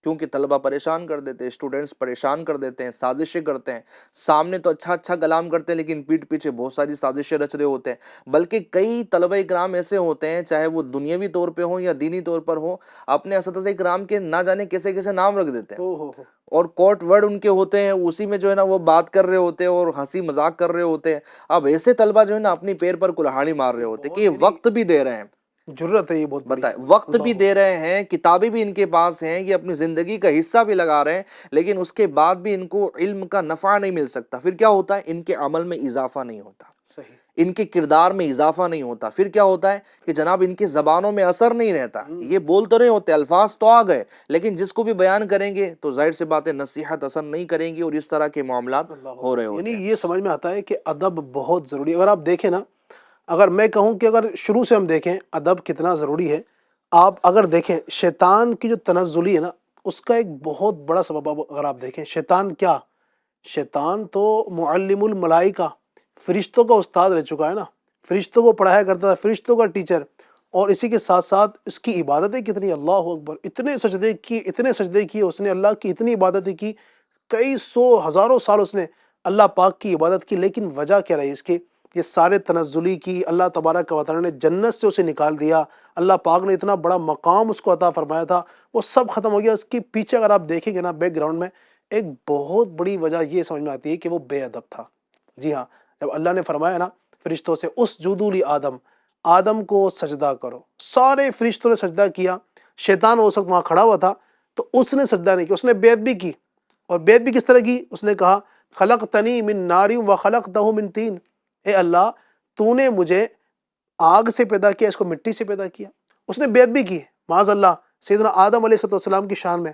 کیونکہ طلبہ پریشان کر دیتے ہیں, اسٹوڈنٹس پریشان کر دیتے ہیں, سازشیں کرتے ہیں. سامنے تو اچھا کلام کرتے ہیں لیکن پیٹھ پیچھے بہت ساری سازشیں رچ رہے ہوتے ہیں. بلکہ کئی طلبہ اکرام ایسے ہوتے ہیں, چاہے وہ دنیاوی طور پہ ہوں یا دینی طور پر ہوں, اپنے اساتذہ اکرام کے نہ جانے کیسے کیسے نام رکھ دیتے ہیں, اور کوٹ ورڈ ان کے ہوتے ہیں, اسی میں جو ہے نا وہ بات کر رہے ہوتے ہیں اور ہنسی مذاق کر رہے ہوتے ہیں. اب ایسے طلبہ جو ہے نا اپنی پیر پر کلہاڑی مار رہے ہوتے ہیں کہ یہ وقت بھی دے رہے ہیں, ضرورت ہے یہ بہت بڑی, بتائیں وقت بھی دے رہے ہیں, کتابیں بھی ان کے پاس ہیں, یہ اپنی زندگی کا حصہ بھی لگا رہے ہیں, لیکن اس کے بعد بھی ان کو علم کا نفع نہیں مل سکتا. پھر کیا ہوتا ہے, ان کے عمل میں اضافہ نہیں ہوتا, صحیح, ان کے کردار میں اضافہ نہیں ہوتا. پھر کیا ہوتا ہے کہ جناب ان کی زبانوں میں اثر نہیں رہتا. یہ بول تو رہے ہوتے, الفاظ تو آ گئے, لیکن جس کو بھی بیان کریں گے تو ظاہر سے بات ہے نصیحت اثر نہیں کریں گی, اور اس طرح کے معاملات ہو رہے ہوتے ہیں. یعنی یہ سمجھ میں آتا ہے کہ ادب بہت ضروری ہے. اگر آپ دیکھیں نا, اگر میں کہوں کہ اگر شروع سے ہم دیکھیں ادب کتنا ضروری ہے, آپ اگر دیکھیں شیطان کی جو تنزلی ہے نا, اس کا ایک بہت بڑا سبب, اگر آپ دیکھیں شیطان کیا, شیطان تو معلم الملائکہ, فرشتوں کا استاد رہ چکا ہے نا, فرشتوں کو پڑھایا کرتا تھا, فرشتوں کا ٹیچر. اور اسی کے ساتھ ساتھ اس کی عبادتیں کتنی, اللہ اکبر, اتنے سجدے کیے اس نے, اللہ کی اتنی عبادتیں کی, کئی سو ہزاروں سال اس نے اللہ پاک کی عبادت کی. لیکن وجہ کیا رہی اس کی, یہ سارے تنزلی کی اللہ تبارک و تعالی نے جنت سے اسے نکال دیا, اللہ پاک نے اتنا بڑا مقام اس کو عطا فرمایا تھا, وہ سب ختم ہو گیا. اس کے پیچھے اگر آپ دیکھیں گے نا بیک گراؤنڈ میں, ایک بہت بڑی وجہ یہ سمجھ میں آتی ہے کہ وہ بے ادب تھا. جی ہاں, جب اللہ نے فرمایا نا فرشتوں سے اسجدوا لآدم, آدم کو سجدہ کرو, سارے فرشتوں نے سجدہ کیا, شیطان اس وقت وہاں کھڑا ہوا تھا تو اس نے سجدہ نہیں کیا, اس نے بیعت بھی کی. اور بیعت بھی کس طرح کی, اس نے کہا خلقتنی من نار وخلقتہ من طین, اے اللہ تو نے مجھے آگ سے پیدا کیا, اس کو مٹی سے پیدا کیا. اس نے بیعت بھی کی. معاذ اللہ, سیدنا آدم علیہ السلام کی شان میں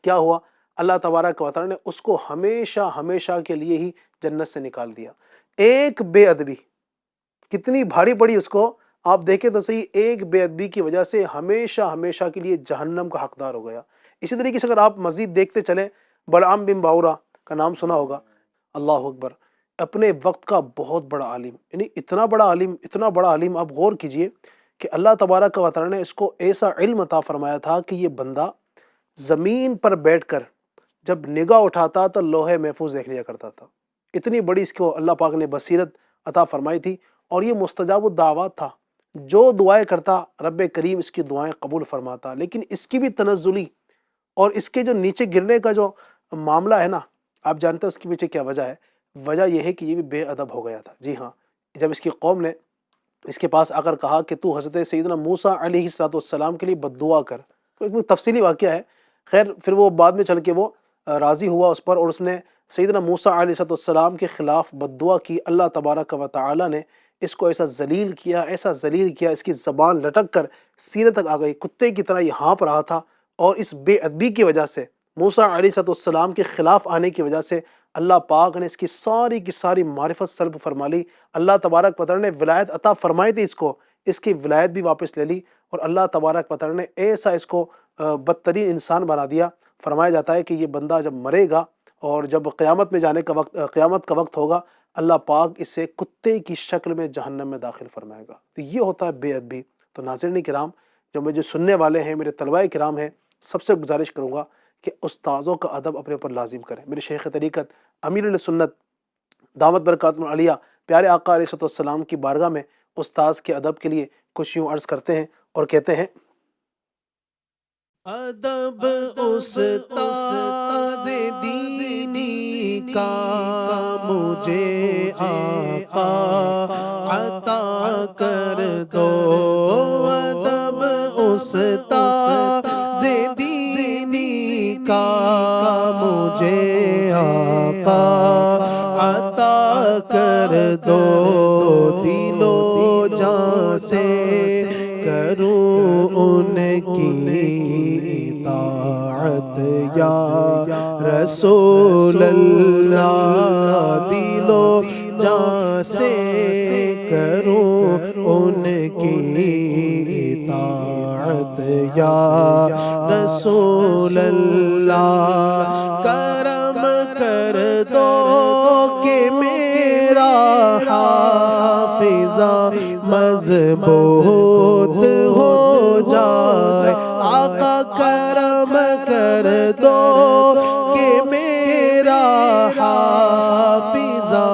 کیا ہوا, اللہ تبارک و تعالی نے اس کو ہمیشہ کے لیے ہی جنت سے نکال دیا. ایک بے ادبی کتنی بھاری پڑی اس کو, آپ دیکھیں تو صحیح, ایک بے ادبی کی وجہ سے ہمیشہ کے لیے جہنم کا حقدار ہو گیا. اسی طریقے سے اگر آپ مزید دیکھتے چلیں, بلعام بن باورا کا نام سنا ہوگا, اللہ اکبر, اپنے وقت کا بہت بڑا عالم, یعنی اتنا بڑا عالم. آپ غور کیجئے کہ اللہ تبارک و تعالی نے اس کو ایسا علم عطا فرمایا تھا کہ یہ بندہ زمین پر بیٹھ کر جب نگاہ اٹھاتا تو لوح محفوظ دیکھ لیا کرتا تھا. اتنی بڑی اس کو اللہ پاک نے بصیرت عطا فرمائی تھی. اور یہ مستجاب الدعوات تھا, جو دعائیں کرتا رب کریم اس کی دعائیں قبول فرماتا. لیکن اس کی بھی تنزلی اور اس کے جو نیچے گرنے کا جو معاملہ ہے نا, آپ جانتے ہیں اس کے پیچھے کیا وجہ ہے. وجہ یہ ہے کہ یہ بھی بے ادب ہو گیا تھا. جی ہاں, جب اس کی قوم نے اس کے پاس آ کر کہا کہ تو حضرت سیدنا موسیٰ علیہ السلام کے لیے بد دعا کر, تو ایک تفصیلی واقعہ ہے. خیر پھر وہ بعد میں چل کے وہ راضی ہوا اس پر, اور اس نے سیدنا موسیٰ علیہ السلام کے خلاف بد دعا کی. اللہ تبارک و تعالی نے اس کو ایسا ذلیل کیا, اس کی زبان لٹک کر سینے تک آ گئی, کتے کی طرح یہ ہانپ رہا تھا. اور اس بے ادبی کی وجہ سے, موسیٰ علیہ السلام کے خلاف آنے کی وجہ سے, اللہ پاک نے اس کی ساری معرفت سلب فرما لی. اللہ تبارک و تعالی نے ولایت عطا فرمائی تھی اس کو, اس کی ولایت بھی واپس لے لی. اور اللہ تبارک و تعالی نے ایسا اس کو بدترین انسان بنا دیا. فرمایا جاتا ہے کہ یہ بندہ جب مرے گا اور جب قیامت میں جانے کا وقت, قیامت کا وقت ہوگا, اللہ پاک اسے کتے کی شکل میں جہنم میں داخل فرمائے گا. تو یہ ہوتا ہے بے ادبی. تو ناظرین کرام, جو مجھے سننے والے ہیں, میرے طلباء کرام ہیں, سب سے گزارش کروں گا کہ استاذوں کا ادب اپنے اوپر لازم کریں. میرے شیخ طریقت امیر السنت دامت برکاتہم العالیہ پیارے آقا علیہ السلام کی بارگاہ میں استاذ کے ادب کے لیے کچھ یوں عرض کرتے ہیں اور کہتے ہیں, ادب استاد دینی کا مجھے آقا عطا کر دو, ادب آقا عطا کر دو، دل و جان سے کروں ان کی اطاعت یا رسول اللہ، دل و جان سے کروں ان کی اطاعت یا رسول اللہ، کرم کر دو کہ میرا حافظہ مضبوط ہو جائے، آقا کرم کر دو کہ میرا حافظہ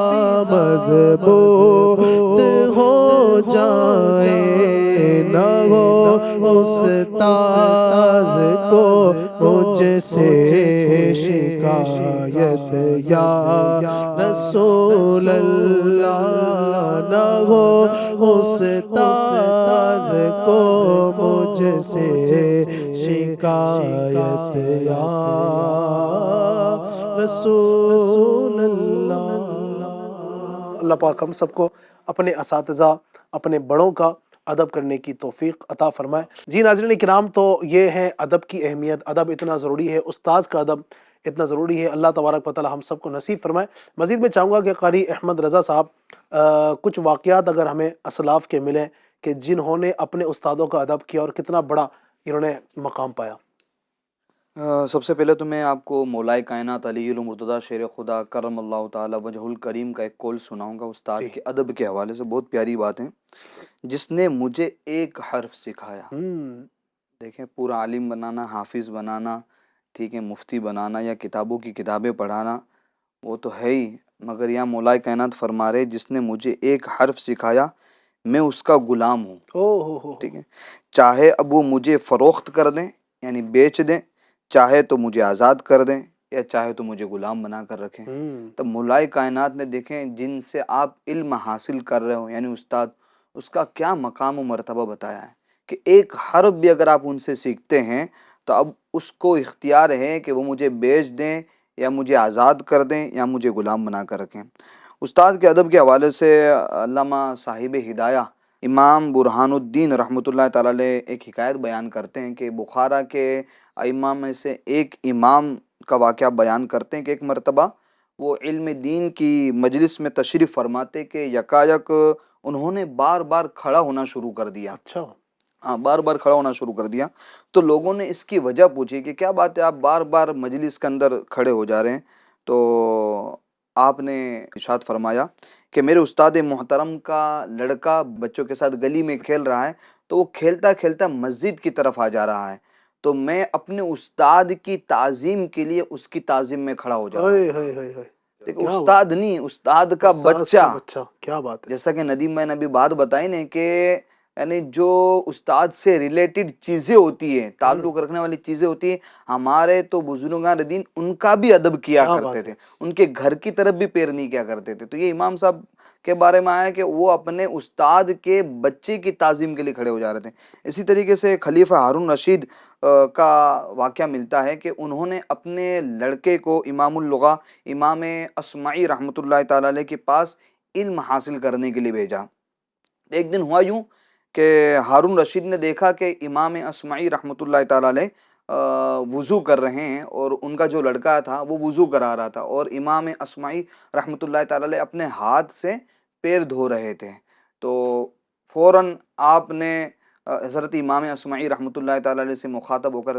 مضبوط ہو جائے، نہ ہو استاذ کو مجھ سے شکایت یا رسول اللہ، نہ ہو استاذ کو مجھ سے شکایت یا رسول اللہ۔ اللہ پاک ہم سب کو اپنے اساتذہ، اپنے بڑوں کا ادب کرنے کی توفیق عطا فرمائے۔ جی ناظرین کرام، تو یہ ہے ادب کی اہمیت، ادب اتنا ضروری ہے، استاذ کا ادب اتنا ضروری ہے۔ اللہ تبارک و تعالی ہم سب کو نصیب فرمائے۔ مزید میں چاہوں گا کہ قاری احمد رضا صاحب کچھ واقعات اگر ہمیں اسلاف کے ملیں کہ جنہوں نے اپنے استادوں کا ادب کیا اور کتنا بڑا انہوں نے مقام پایا۔ سب سے پہلے تو میں آپ کو مولائے کائنات علی المرتضیٰ شیر خدا کرم اللہ تعالی وجہ الکریم کا ایک قول سناؤں گا استاد کے ادب کے حوالے سے، بہت پیاری بات ہے۔ جس نے مجھے ایک حرف سکھایا، دیکھیں پورا عالم بنانا، حافظ بنانا، ٹھیک ہے، مفتی بنانا یا کتابوں کی کتابیں پڑھانا وہ تو ہے ہی، مگر یہاں مولائے کائنات فرما رہے جس نے مجھے ایک حرف سکھایا میں اس کا غلام ہوں، ٹھیک ہے، چاہے اب وہ مجھے فروخت کر دیں یعنی بیچ دیں، چاہے تو مجھے آزاد کر دیں یا چاہے تو مجھے غلام بنا کر رکھیں۔ تب مولائے کائنات نے دیکھیں جن سے آپ علم حاصل کر رہے ہو یعنی استاد، اس کا کیا مقام و مرتبہ بتایا ہے کہ ایک حرف بھی اگر آپ ان سے سیکھتے ہیں تو اب اس کو اختیار ہے کہ وہ مجھے بیچ دیں یا مجھے آزاد کر دیں یا مجھے غلام بنا کر رکھیں۔ استاد کے ادب کے حوالے سے علامہ صاحب ہدایہ امام برہان الدین رحمۃ اللہ تعالی علیہ ایک حکایت بیان کرتے ہیں کہ بخارا کے ائمہ میں سے ایک امام کا واقعہ بیان کرتے ہیں کہ ایک مرتبہ وہ علم دین کی مجلس میں تشریف فرماتے کہ یکایک انہوں نے بار بار کھڑا ہونا شروع کر دیا۔ اچھا، ہاں، بار بار کھڑا ہونا شروع کر دیا تو لوگوں نے اس کی وجہ پوچھی کہ کیا بات ہے آپ بار بار مجلس کے اندر کھڑے ہو جا رہے ہیں؟ تو آپ نے ارشاد فرمایا کہ میرے استاد محترم کا لڑکا بچوں کے ساتھ گلی میں کھیل رہا ہے تو وہ کھیلتا کھیلتا مسجد کی طرف آ جا رہا ہے تو میں اپنے استاد کی تعظیم کے لیے اس کی تعظیم میں کھڑا ہو جا رہا ہوں۔ دیکھو استاد نہیں، استاد کا بچہ، کیا بات ہے۔ جیسا کہ ندیم بھائی نے ابھی بات بتائی نا کہ یعنی جو استاد سے ریلیٹڈ چیزیں ہوتی ہیں، تعلق رکھنے والی چیزیں ہوتی ہیں، ہمارے تو بزرگان دین ان کا بھی ادب کیا کرتے تھے، ان کے گھر کی طرف بھی پیر نہیں کیا کرتے تھے۔ تو یہ امام صاحب کے بارے میں آیا کہ وہ اپنے استاد کے بچے کی تعظیم کے لیے کھڑے ہو جا رہے تھے۔ اسی طریقے سے خلیفہ ہارون رشید کا واقعہ ملتا ہے کہ انہوں نے اپنے لڑکے کو امام اللغہ امام اصمعی رحمۃ اللہ تعالی علیہ کے پاس علم حاصل کرنے کے لیے بھیجا۔ ایک دن ہوا یوں کہ ہارون رشید نے دیکھا کہ امام اصمعی رحمۃ اللہ تعالی علیہ وضو کر رہے ہیں اور ان کا جو لڑکا تھا وہ وضو کرا رہا تھا اور امام اصمعی رحمۃ اللہ تعالی علیہ اپنے ہاتھ سے پیر دھو رہے تھے۔ تو فوراً آپ نے حضرت امام اصمعی رحمۃ اللہ تعالی علیہ سے مخاطب ہو کر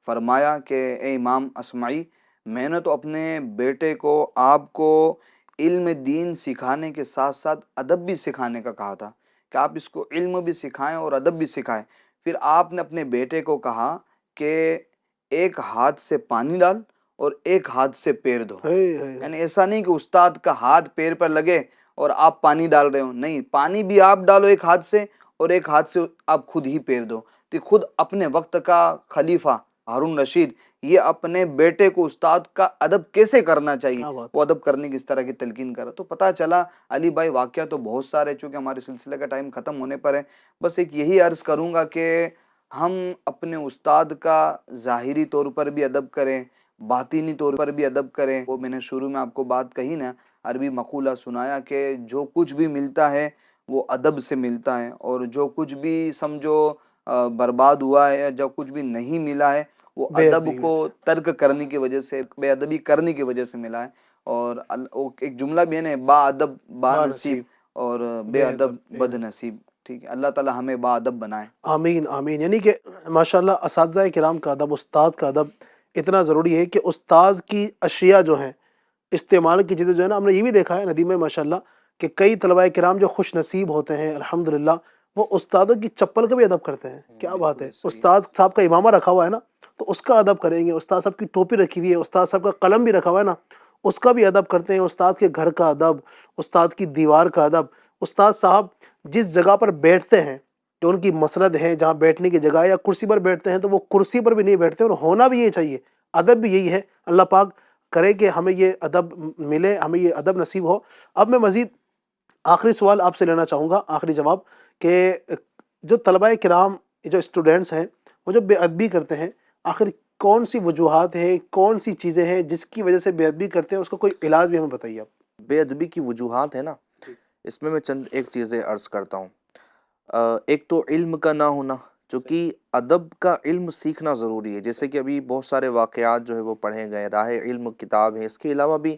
فرمایا کہ اے امام اصمعی، میں نے تو اپنے بیٹے کو آپ کو علم دین سکھانے کے ساتھ ساتھ ادب بھی سکھانے کا کہا تھا کہ آپ اس کو علم بھی سکھائیں اور ادب بھی سکھائیں۔ پھر آپ نے اپنے بیٹے کو کہا کہ ایک ہاتھ سے پانی ڈال اور ایک ہاتھ سے پیر دھو، یعنی ایسا نہیں کہ استاد کا ہاتھ پیر پر لگے اور آپ پانی ڈال رہے ہو، نہیں، پانی بھی آپ ڈالو ایک ہاتھ سے اور ایک ہاتھ سے آپ خود ہی پیر دو۔ تو خود اپنے وقت کا خلیفہ ہارون رشید یہ اپنے بیٹے کو استاد کا ادب کیسے کرنا چاہیے وہ ادب کرنے کی اس طرح کی تلقین کرا۔ تو پتہ چلا علی بھائی واقعہ تو بہت سارے، چونکہ ہمارے سلسلے کا ٹائم ختم ہونے پر ہے، بس ایک یہی عرض کروں گا کہ ہم اپنے استاد کا ظاہری طور پر بھی ادب کریں، باطینی طور پر بھی ادب کریں. وہ میں نے شروع میں آپ کو بات کہی نا، عربی مقولہ سنایا کہ جو کچھ بھی ملتا ہے وہ ادب سے ملتا ہے، اور جو کچھ بھی سمجھو برباد ہوا ہے یا جو کچھ بھی نہیں ملا ہے وہ بے ادب ادبی کو سے. ترک کرنے کی وجہ سے، بے ادبی کرنے کی وجہ سے ملا ہے. اور وہ ایک جملہ بھی ہے نا، با ادب با با نصیب نصیب اور بے بے ادب ادب بد نصیب. ٹھیک ہے، اللہ تعالی ہمیں با ادب بنائے. آمین آمین. یعنی کہ ماشاء اللہ اساتذہ کرام کا ادب، استاد کا ادب اتنا ضروری ہے کہ استاذ کی اشیاء جو ہیں، استعمال کی چیزیں جو ہے نا، ہم نے یہ بھی دیکھا ہے ندیم میں ماشاء اللہ کہ کئی طلباء کرام جو خوش نصیب ہوتے ہیں الحمدللہ، وہ استادوں کی چپل کا بھی ادب کرتے ہیں. کیا بات ہے. بالکل صحیح. استاد صاحب کا امامہ رکھا ہوا ہے نا، تو اس کا ادب کریں گے. استاد صاحب کی ٹوپی رکھی ہوئی ہے، استاد صاحب کا قلم بھی رکھا ہوا ہے نا، اس کا بھی ادب کرتے ہیں. استاد کے گھر کا ادب، استاد کی دیوار کا ادب. استاد صاحب جس جگہ پر بیٹھتے ہیں، جو ان کی مسند ہے، جہاں بیٹھنے کی جگہ ہے، یا کرسی پر بیٹھتے ہیں، تو وہ کرسی پر بھی نہیں بیٹھتے، اور ہونا بھی یہ چاہیے. ادب بھی یہی ہے. اللہ پاک کرے کہ ہمیں یہ ادب ملے، ہمیں یہ ادب نصیب ہو. اب میں مزید آخری سوال آپ سے لینا چاہوں گا، آخری جواب، کہ جو طلباء کرام، جو اسٹوڈنٹس ہیں، وہ جو بے ادبی کرتے ہیں، آخر کون سی وجوہات ہیں، کون سی چیزیں ہیں جس کی وجہ سے بے ادبی کرتے ہیں؟ اس کا کوئی علاج بھی ہمیں بتائیے آپ. بے ادبی کی وجوہات ہے نا، اس میں چند ایک چیزیں عرض کرتا ہوں. ایک تو علم کا نہ ہونا، چونکہ ادب کا علم سیکھنا ضروری ہے. جیسے کہ ابھی بہت سارے واقعات جو ہے وہ پڑھے گئے، راہ علم کتاب ہے. اس کے علاوہ بھی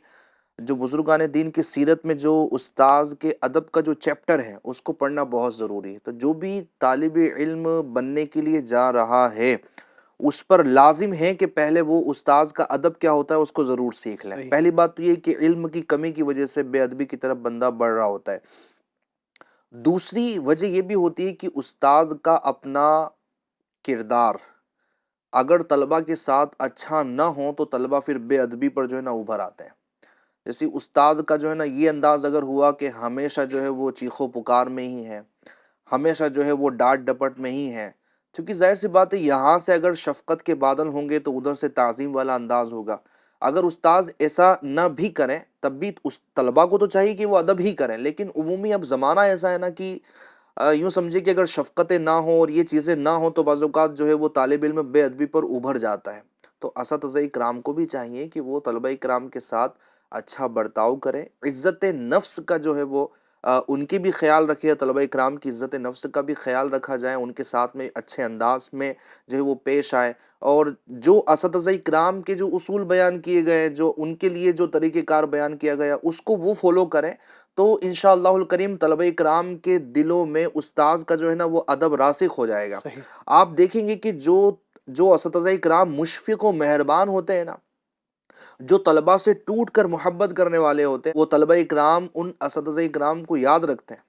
جو بزرگان دین کی سیرت میں جو استاذ کے ادب کا جو چیپٹر ہے اس کو پڑھنا بہت ضروری ہے. تو جو بھی طالب علم بننے کے لیے جا رہا ہے اس پر لازم ہے کہ پہلے وہ استاذ کا ادب کیا ہوتا ہے اس کو ضرور سیکھ لیں. صحیح. پہلی بات تو یہ کہ علم کی کمی کی وجہ سے بے ادبی کی طرف بندہ بڑھ رہا ہوتا ہے. دوسری وجہ یہ بھی ہوتی ہے کہ استاد کا اپنا کردار اگر طلبہ کے ساتھ اچھا نہ ہو تو طلبہ پھر بے ادبی پر جو ہے نا ابھر آتے ہیں. جیسے استاد کا جو ہے نا یہ انداز اگر ہوا کہ ہمیشہ جو ہے وہ چیخو پکار میں ہی ہے، ہمیشہ جو ہے وہ ڈانٹ ڈپٹ میں ہی ہے، کیونکہ ظاہر سی بات ہے یہاں سے اگر شفقت کے بادل ہوں گے تو ادھر سے تعظیم والا انداز ہوگا. اگر استاذ ایسا نہ بھی کریں تب بھی اس طلبہ کو تو چاہیے کہ وہ ادب ہی کریں. لیکن عمومی اب زمانہ ایسا ہے نا کہ یوں سمجھے کہ اگر شفقتیں نہ ہوں اور یہ چیزیں نہ ہوں تو بعض اوقات جو ہے وہ طالب علم بے ادبی پر ابھر جاتا ہے. تو اساتذہ کرام کو بھی چاہیے کہ وہ طلبہ کرام کے ساتھ اچھا برتاؤ کریں. عزت نفس کا جو ہے وہ ان کی بھی خیال رکھے، طلبہ کرام کی عزت نفس کا بھی خیال رکھا جائے، ان کے ساتھ میں اچھے انداز میں جو ہے وہ پیش آئے. اور جو اساتذہ کرام کے جو اصول بیان کیے گئے، جو ان کے لیے جو طریقہ کار بیان کیا گیا اس کو وہ فالو کریں تو انشاءاللہ الکریم طلبہ کرام کے دلوں میں استاذ کا جو ہے نا وہ ادب راسخ ہو جائے گا. صحیح. آپ دیکھیں گے کہ جو اساتذہ کرام مشفق و مہربان ہوتے ہیں نا، جو طلبہ سے ٹوٹ کر محبت کرنے والے ہوتے ہیں، وہ طلبہ اکرام ان اساتذہ اکرام کو یاد رکھتے ہیں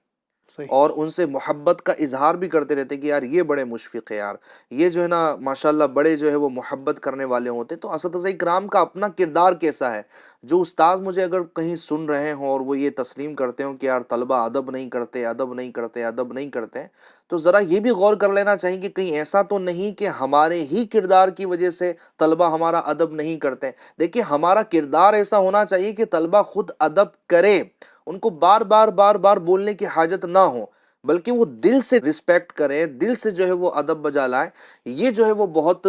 صحیح. اور ان سے محبت کا اظہار بھی کرتے رہتے ہیں کہ یار یہ بڑے مشفق ہے، یار یہ جو ہے نا ماشاءاللہ بڑے جو ہے وہ محبت کرنے والے ہوتے ہیں. تو اساتذہ اکرام کا اپنا کردار کیسا ہے؟ جو استاذ مجھے اگر کہیں سن رہے ہوں اور وہ یہ تسلیم کرتے ہوں کہ یار طلبہ ادب نہیں کرتے، ادب نہیں کرتے، ادب نہیں کرتے، تو ذرا یہ بھی غور کر لینا چاہیے کہ کہیں ایسا تو نہیں کہ ہمارے ہی کردار کی وجہ سے طلبہ ہمارا ادب نہیں کرتے. دیکھیں ہمارا کردار ایسا ہونا چاہیے کہ طلبہ خود ادب کرے، ان کو بار بار بولنے کی حاجت نہ ہو، بلکہ وہ دل سے رسپیکٹ کریں، دل سے جو ہے وہ ادب بجا لائیں. یہ جو ہے وہ بہت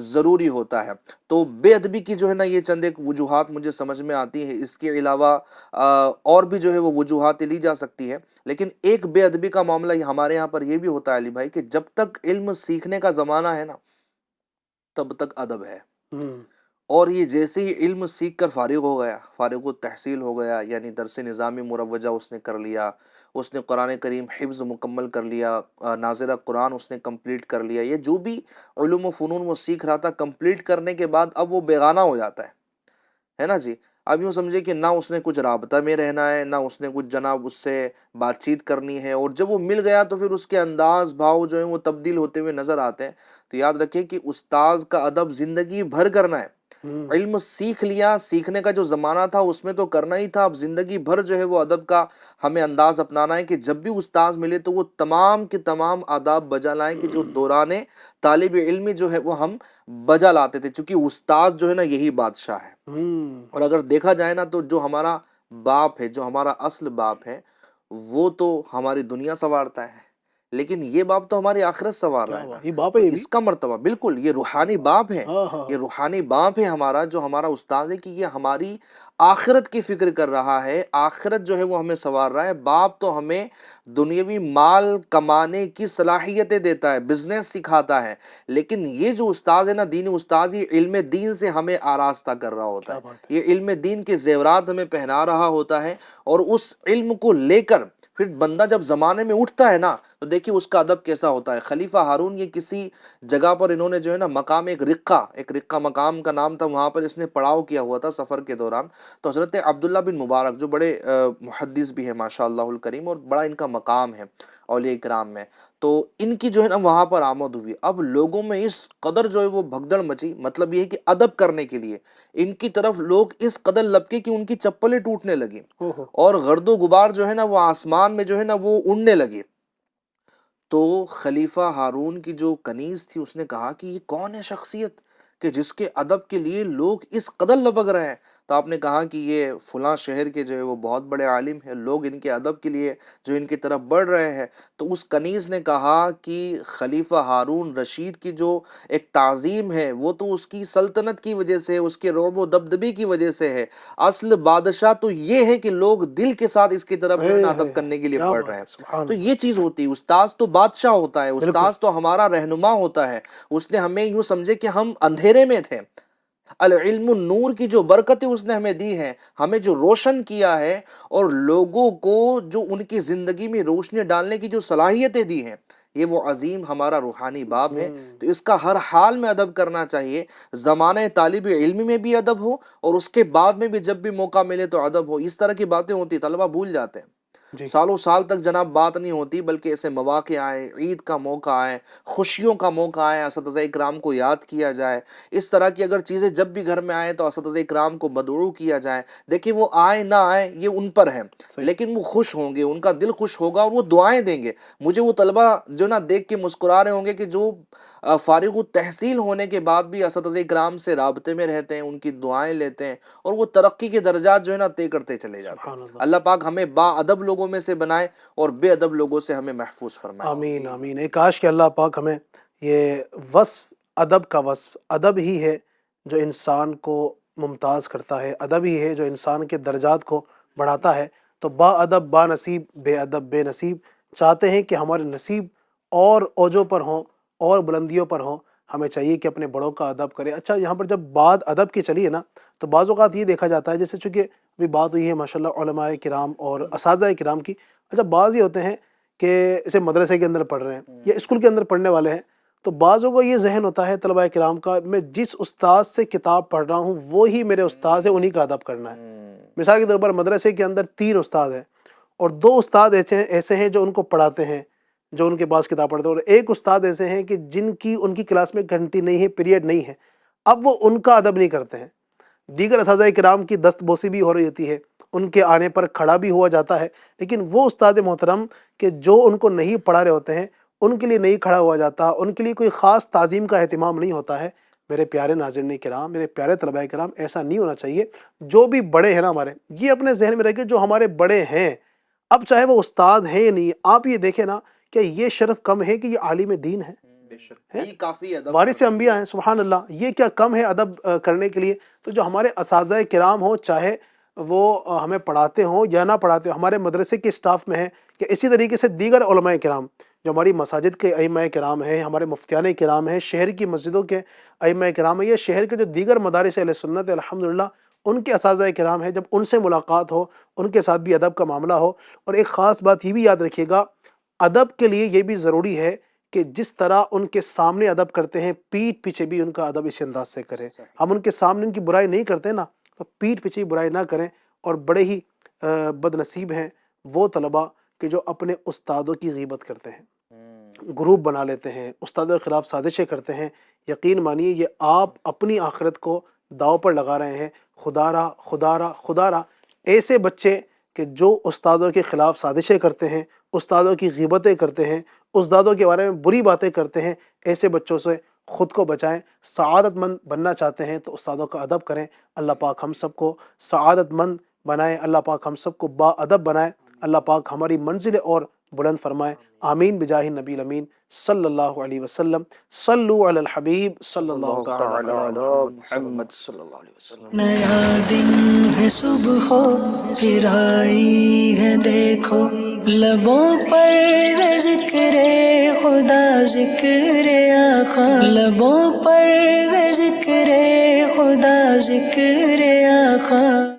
ضروری ہوتا ہے. تو بے ادبی کی جو ہے نا یہ چند ایک وجوہات مجھے سمجھ میں آتی ہے. اس کے علاوہ اور بھی جو ہے وہ وجوہات لی جا سکتی ہے. لیکن ایک بے ادبی کا معاملہ ہمارے یہاں پر یہ بھی ہوتا ہے علی بھائی کہ جب تک علم سیکھنے کا زمانہ ہے نا تب تک ادب ہے. اور یہ جیسے ہی علم سیکھ کر فارغ ہو گیا، فارغ التحصیل ہو گیا، یعنی درس نظامی مروجہ اس نے کر لیا، اس نے قرآن کریم حفظ مکمل کر لیا، ناظرہ قرآن اس نے کمپلیٹ کر لیا، یہ جو بھی علوم و فنون وہ سیکھ رہا تھا کمپلیٹ کرنے کے بعد اب وہ بیگانہ ہو جاتا ہے نا جی. اب یوں سمجھے کہ نہ اس نے کچھ رابطہ میں رہنا ہے، نہ اس نے کچھ جناب اس سے بات چیت کرنی ہے، اور جب وہ مل گیا تو پھر اس کے انداز بھاؤ جو ہیں وہ تبدیل ہوتے ہوئے نظر آتے ہیں. تو یاد رکھیں کہ استاذ کا ادب زندگی بھر کرنا ہے. علم سیکھ لیا، سیکھنے کا جو زمانہ تھا اس میں تو کرنا ہی تھا، اب زندگی بھر جو ہے وہ ادب کا ہمیں انداز اپنانا ہے کہ جب بھی استاذ ملے تو وہ تمام کے تمام آداب بجا لائیں کہ جو دوران طالب علمی جو ہے وہ ہم بجا لاتے تھے، چونکہ استاذ جو ہے نا یہی بادشاہ ہے. اور اگر دیکھا جائے نا تو جو ہمارا باپ ہے، جو ہمارا اصل باپ ہے، وہ تو ہماری دنیا سنوارتا ہے، لیکن یہ باپ تو ہماری آخرت سنوار رہا ہے، یہ باپ ہے یہ بھی. اس کا مرتبہ بالکل یہ روحانی باپ ہے، ہاں ہاں یہ روحانی باپ ہے ہمارا، جو ہمارا استاد ہے، کہ یہ ہماری آخرت کی فکر کر رہا ہے، آخرت جو ہے وہ ہمیں سنوار رہا ہے۔ باپ تو ہمیں دنیاوی مال کمانے کی صلاحیتیں دیتا ہے، بزنس سکھاتا ہے، لیکن یہ جو استاد ہے نا، دینی استاد، یہ علم دین سے ہمیں آراستہ کر رہا ہوتا کیا ہے، بات ہے. یہ علم دین کے زیورات ہمیں پہنا رہا ہوتا ہے، اور اس علم کو لے کر پھر بندہ جب زمانے میں اٹھتا ہے نا، تو دیکھیے اس کا ادب کیسا ہوتا ہے۔ خلیفہ ہارون، یہ کسی جگہ پر انہوں نے جو ہے نا مقام ایک رقہ مقام کا نام تھا، وہاں پر اس نے پڑاؤ کیا ہوا تھا سفر کے دوران، تو حضرت عبداللہ بن مبارک جو بڑے محدث بھی ہے ماشاء اللہ الکریم، اور بڑا ان کا مقام ہے اولیاء کرام میں، تو ان کی جو ہے نا وہاں پر آمد ہوئی۔ اب لوگوں میں اس قدر جو ہے وہ بھگدڑ مچی، مطلب یہ ہے کہ ادب کرنے کے لیے ان کی طرف لوگ اس قدر لپکے کہ ان کی چپلیں ٹوٹنے لگی، اوہو. اور گرد و غبار جو ہے نا وہ آسمان میں جو ہے نا وہ اڑنے لگے۔ تو خلیفہ ہارون کی جو کنیز تھی، اس نے کہا کہ یہ کون ہے شخصیت کہ جس کے ادب کے لیے لوگ اس قدر لپک رہے ہیں؟ تو آپ نے کہا کہ یہ فلاں شہر کے جو ہے وہ بہت بڑے عالم ہیں، لوگ ان کے ادب کے لیے جو ان کی طرف بڑھ رہے ہیں۔ تو اس کنیز نے کہا کہ خلیفہ ہارون رشید کی جو ایک تعظیم ہے، وہ تو اس کی سلطنت کی وجہ سے، اس کے رعب و دبدبی کی وجہ سے ہے، اصل بادشاہ تو یہ ہے کہ لوگ دل کے ساتھ اس کی طرف جو ہے نا ادب کرنے کے لیے کیا بڑھ بات رہے ہے. ہیں۔ سبحان تو اللہ. یہ چیز ہوتی ہے، استاذ تو بادشاہ ہوتا ہے، بالکل. استاذ تو ہمارا رہنما ہوتا ہے، اس نے ہمیں یوں سمجھے کہ ہم اندھیرے میں تھے، العلم النور کی جو برکتیں اس نے ہمیں دی ہیں، ہمیں جو روشن کیا ہے، اور لوگوں کو جو ان کی زندگی میں روشنی ڈالنے کی جو صلاحیتیں دی ہیں، یہ وہ عظیم ہمارا روحانی باپ ہے۔ تو اس کا ہر حال میں ادب کرنا چاہیے، زمانہ طالب علم میں بھی ادب ہو، اور اس کے بعد میں بھی جب بھی موقع ملے تو ادب ہو۔ اس طرح کی باتیں ہوتی، طلبہ بھول جاتے ہیں، جی. سالوں سال تک جناب بات نہیں ہوتی، بلکہ ایسے مواقع آئے، عید کا موقع آئے، خوشیوں کا موقع آئے، اساتذہ اکرام کو یاد کیا جائے، اس طرح کی اگر چیزیں جب بھی گھر میں آئیں تو اساتذہ اکرام کو مدعو کیا جائے۔ دیکھیں وہ آئے نہ آئے یہ ان پر ہے، صحیح. لیکن وہ خوش ہوں گے، ان کا دل خوش ہوگا، اور وہ دعائیں دیں گے۔ مجھے وہ طلبہ جو نا دیکھ کے مسکرا رہے ہوں گے کہ جو فارغ التحصیل ہونے کے بعد بھی اساتذہ اکرام سے رابطے میں رہتے ہیں، ان کی دعائیں لیتے ہیں، اور وہ ترقی کے درجات جو ہے نا طے کرتے چلے جاتے ہیں۔ سبحان اللہ. اللہ پاک ہمیں با ادب لوگوں میں سے بنائے، اور بے ادب لوگوں سے ہمیں محفوظ فرمائے۔ آمین آمین. ایک کاش کہ اللہ پاک ہمیں یہ وصف، ادب کا وصف، ادب ہی ہے جو انسان کو ممتاز کرتا ہے، ادب ہی ہے جو انسان کے درجات کو بڑھاتا ہے۔ تو با ادب با نصیب، بے ادب بے نصیب، چاہتے ہیں کہ ہمارے نصیب اور اوجوں پر ہوں اور بلندیوں پر ہوں، ہمیں چاہیے کہ اپنے بڑوں کا ادب کریں۔ اچھا، یہاں پر جب بات ادب کی چلی ہے نا، تو بعض اوقات یہ دیکھا جاتا ہے، جیسے چونکہ ابھی بات ہوئی ہے ماشاءاللہ علماء کرام اور اساتذہ کرام کی، اچھا بعض یہ ہوتے ہیں کہ اسے مدرسے کے اندر پڑھ رہے ہیں یا اسکول کے اندر پڑھنے والے ہیں، تو بعضوں کو یہ ذہن ہوتا ہے طلباء کرام کا، میں جس استاد سے کتاب پڑھ رہا ہوں وہی میرے استاد ہے، انہی کا ادب کرنا ہے۔ مثال کے طور پر مدرسے کے اندر 3 استاد ہیں، اور 2 استاد ایسے ہیں جو ان کو پڑھاتے ہیں، جو ان کے پاس کتاب پڑھتے ہیں، اور ایک استاد ایسے ہیں کہ جن کی ان کی کلاس میں گھنٹی نہیں ہے، پیریڈ نہیں ہے، اب وہ ان کا ادب نہیں کرتے ہیں۔ دیگر اساتذہ کرام کی دست بوسی بھی ہو رہی ہوتی ہے، ان کے آنے پر کھڑا بھی ہوا جاتا ہے، لیکن وہ استاد محترم کہ جو ان کو نہیں پڑھا رہے ہوتے ہیں، ان کے لیے نہیں کھڑا ہوا جاتا، ان کے لیے کوئی خاص تعظیم کا اہتمام نہیں ہوتا ہے۔ میرے پیارے ناظرین کرام، میرے پیارے طلباء کرام، ایسا نہیں ہونا چاہیے۔ جو بھی بڑے ہیں نا ہمارے، یہ اپنے ذہن میں رکھے، جو ہمارے بڑے ہیں، اب چاہے وہ استاد ہیں یا نہیں، آپ یہ دیکھیں نا کہ یہ شرف کم ہے کہ یہ عالم دین ہے، یہ کافی ادب وارث انبیاء ہیں، سبحان اللہ، یہ کیا کم ہے ادب کرنے کے لیے؟ تو جو ہمارے اساتذہ کرام ہوں، چاہے وہ ہمیں پڑھاتے ہوں یا نہ پڑھاتے ہوں، ہمارے مدرسے کے اسٹاف میں ہیں، کہ اسی طریقے سے دیگر علماء کرام جو ہماری مساجد کے ائمہ کرام ہیں، ہمارے مفتیان کرام ہیں، شہر کی مسجدوں کے ائمہ کرام ہیں، یا شہر کے جو دیگر مدارس اہل سنت الحمدللہ ان کے اساتذہ کرام ہیں، جب ان سے ملاقات ہو، ان کے ساتھ بھی ادب کا معاملہ ہو۔ اور ایک خاص بات یہ بھی یاد رکھیے گا، ادب کے لیے یہ بھی ضروری ہے کہ جس طرح ان کے سامنے ادب کرتے ہیں، پیٹھ پیچھے بھی ان کا ادب اس انداز سے کریں۔ ہم ان کے سامنے ان کی برائی نہیں کرتے نا، تو پیٹھ پیچھے ہی برائی نہ کریں۔ اور بڑے ہی بد نصیب ہیں وہ طلباء کہ جو اپنے استادوں کی غیبت کرتے ہیں، گروپ بنا لیتے ہیں، استادوں کے خلاف سازشیں کرتے ہیں۔ یقین مانیے یہ آپ اپنی آخرت کو داؤ پر لگا رہے ہیں۔ خدا را خدا را خدا را، ایسے بچے کہ جو استادوں کے خلاف سازشیں کرتے ہیں، استادوں کی غیبتیں کرتے ہیں، استادوں کے بارے میں بری باتیں کرتے ہیں، ایسے بچوں سے خود کو بچائیں۔ سعادت مند بننا چاہتے ہیں تو استادوں کا ادب کریں۔ اللہ پاک ہم سب کو سعادت مند بنائے، اللہ پاک ہم سب کو با ادب بنائے۔ اللہ پاک ہماری منزل اور بلند فرمائے، آمین بجاہ نبی الامین صلی اللہ علیہ وسلم۔ صلو علی الحبیب صلی اللہ تعالی علیہ محمد صلی اللہ علیہ وسلم۔ نیا دن ہے صبح پھر آئی ہے دیکھو، لبوں پر ہے ذکر خدا ذکر آقا، لبوں پر ہے ذکر خدا ذکر آقا۔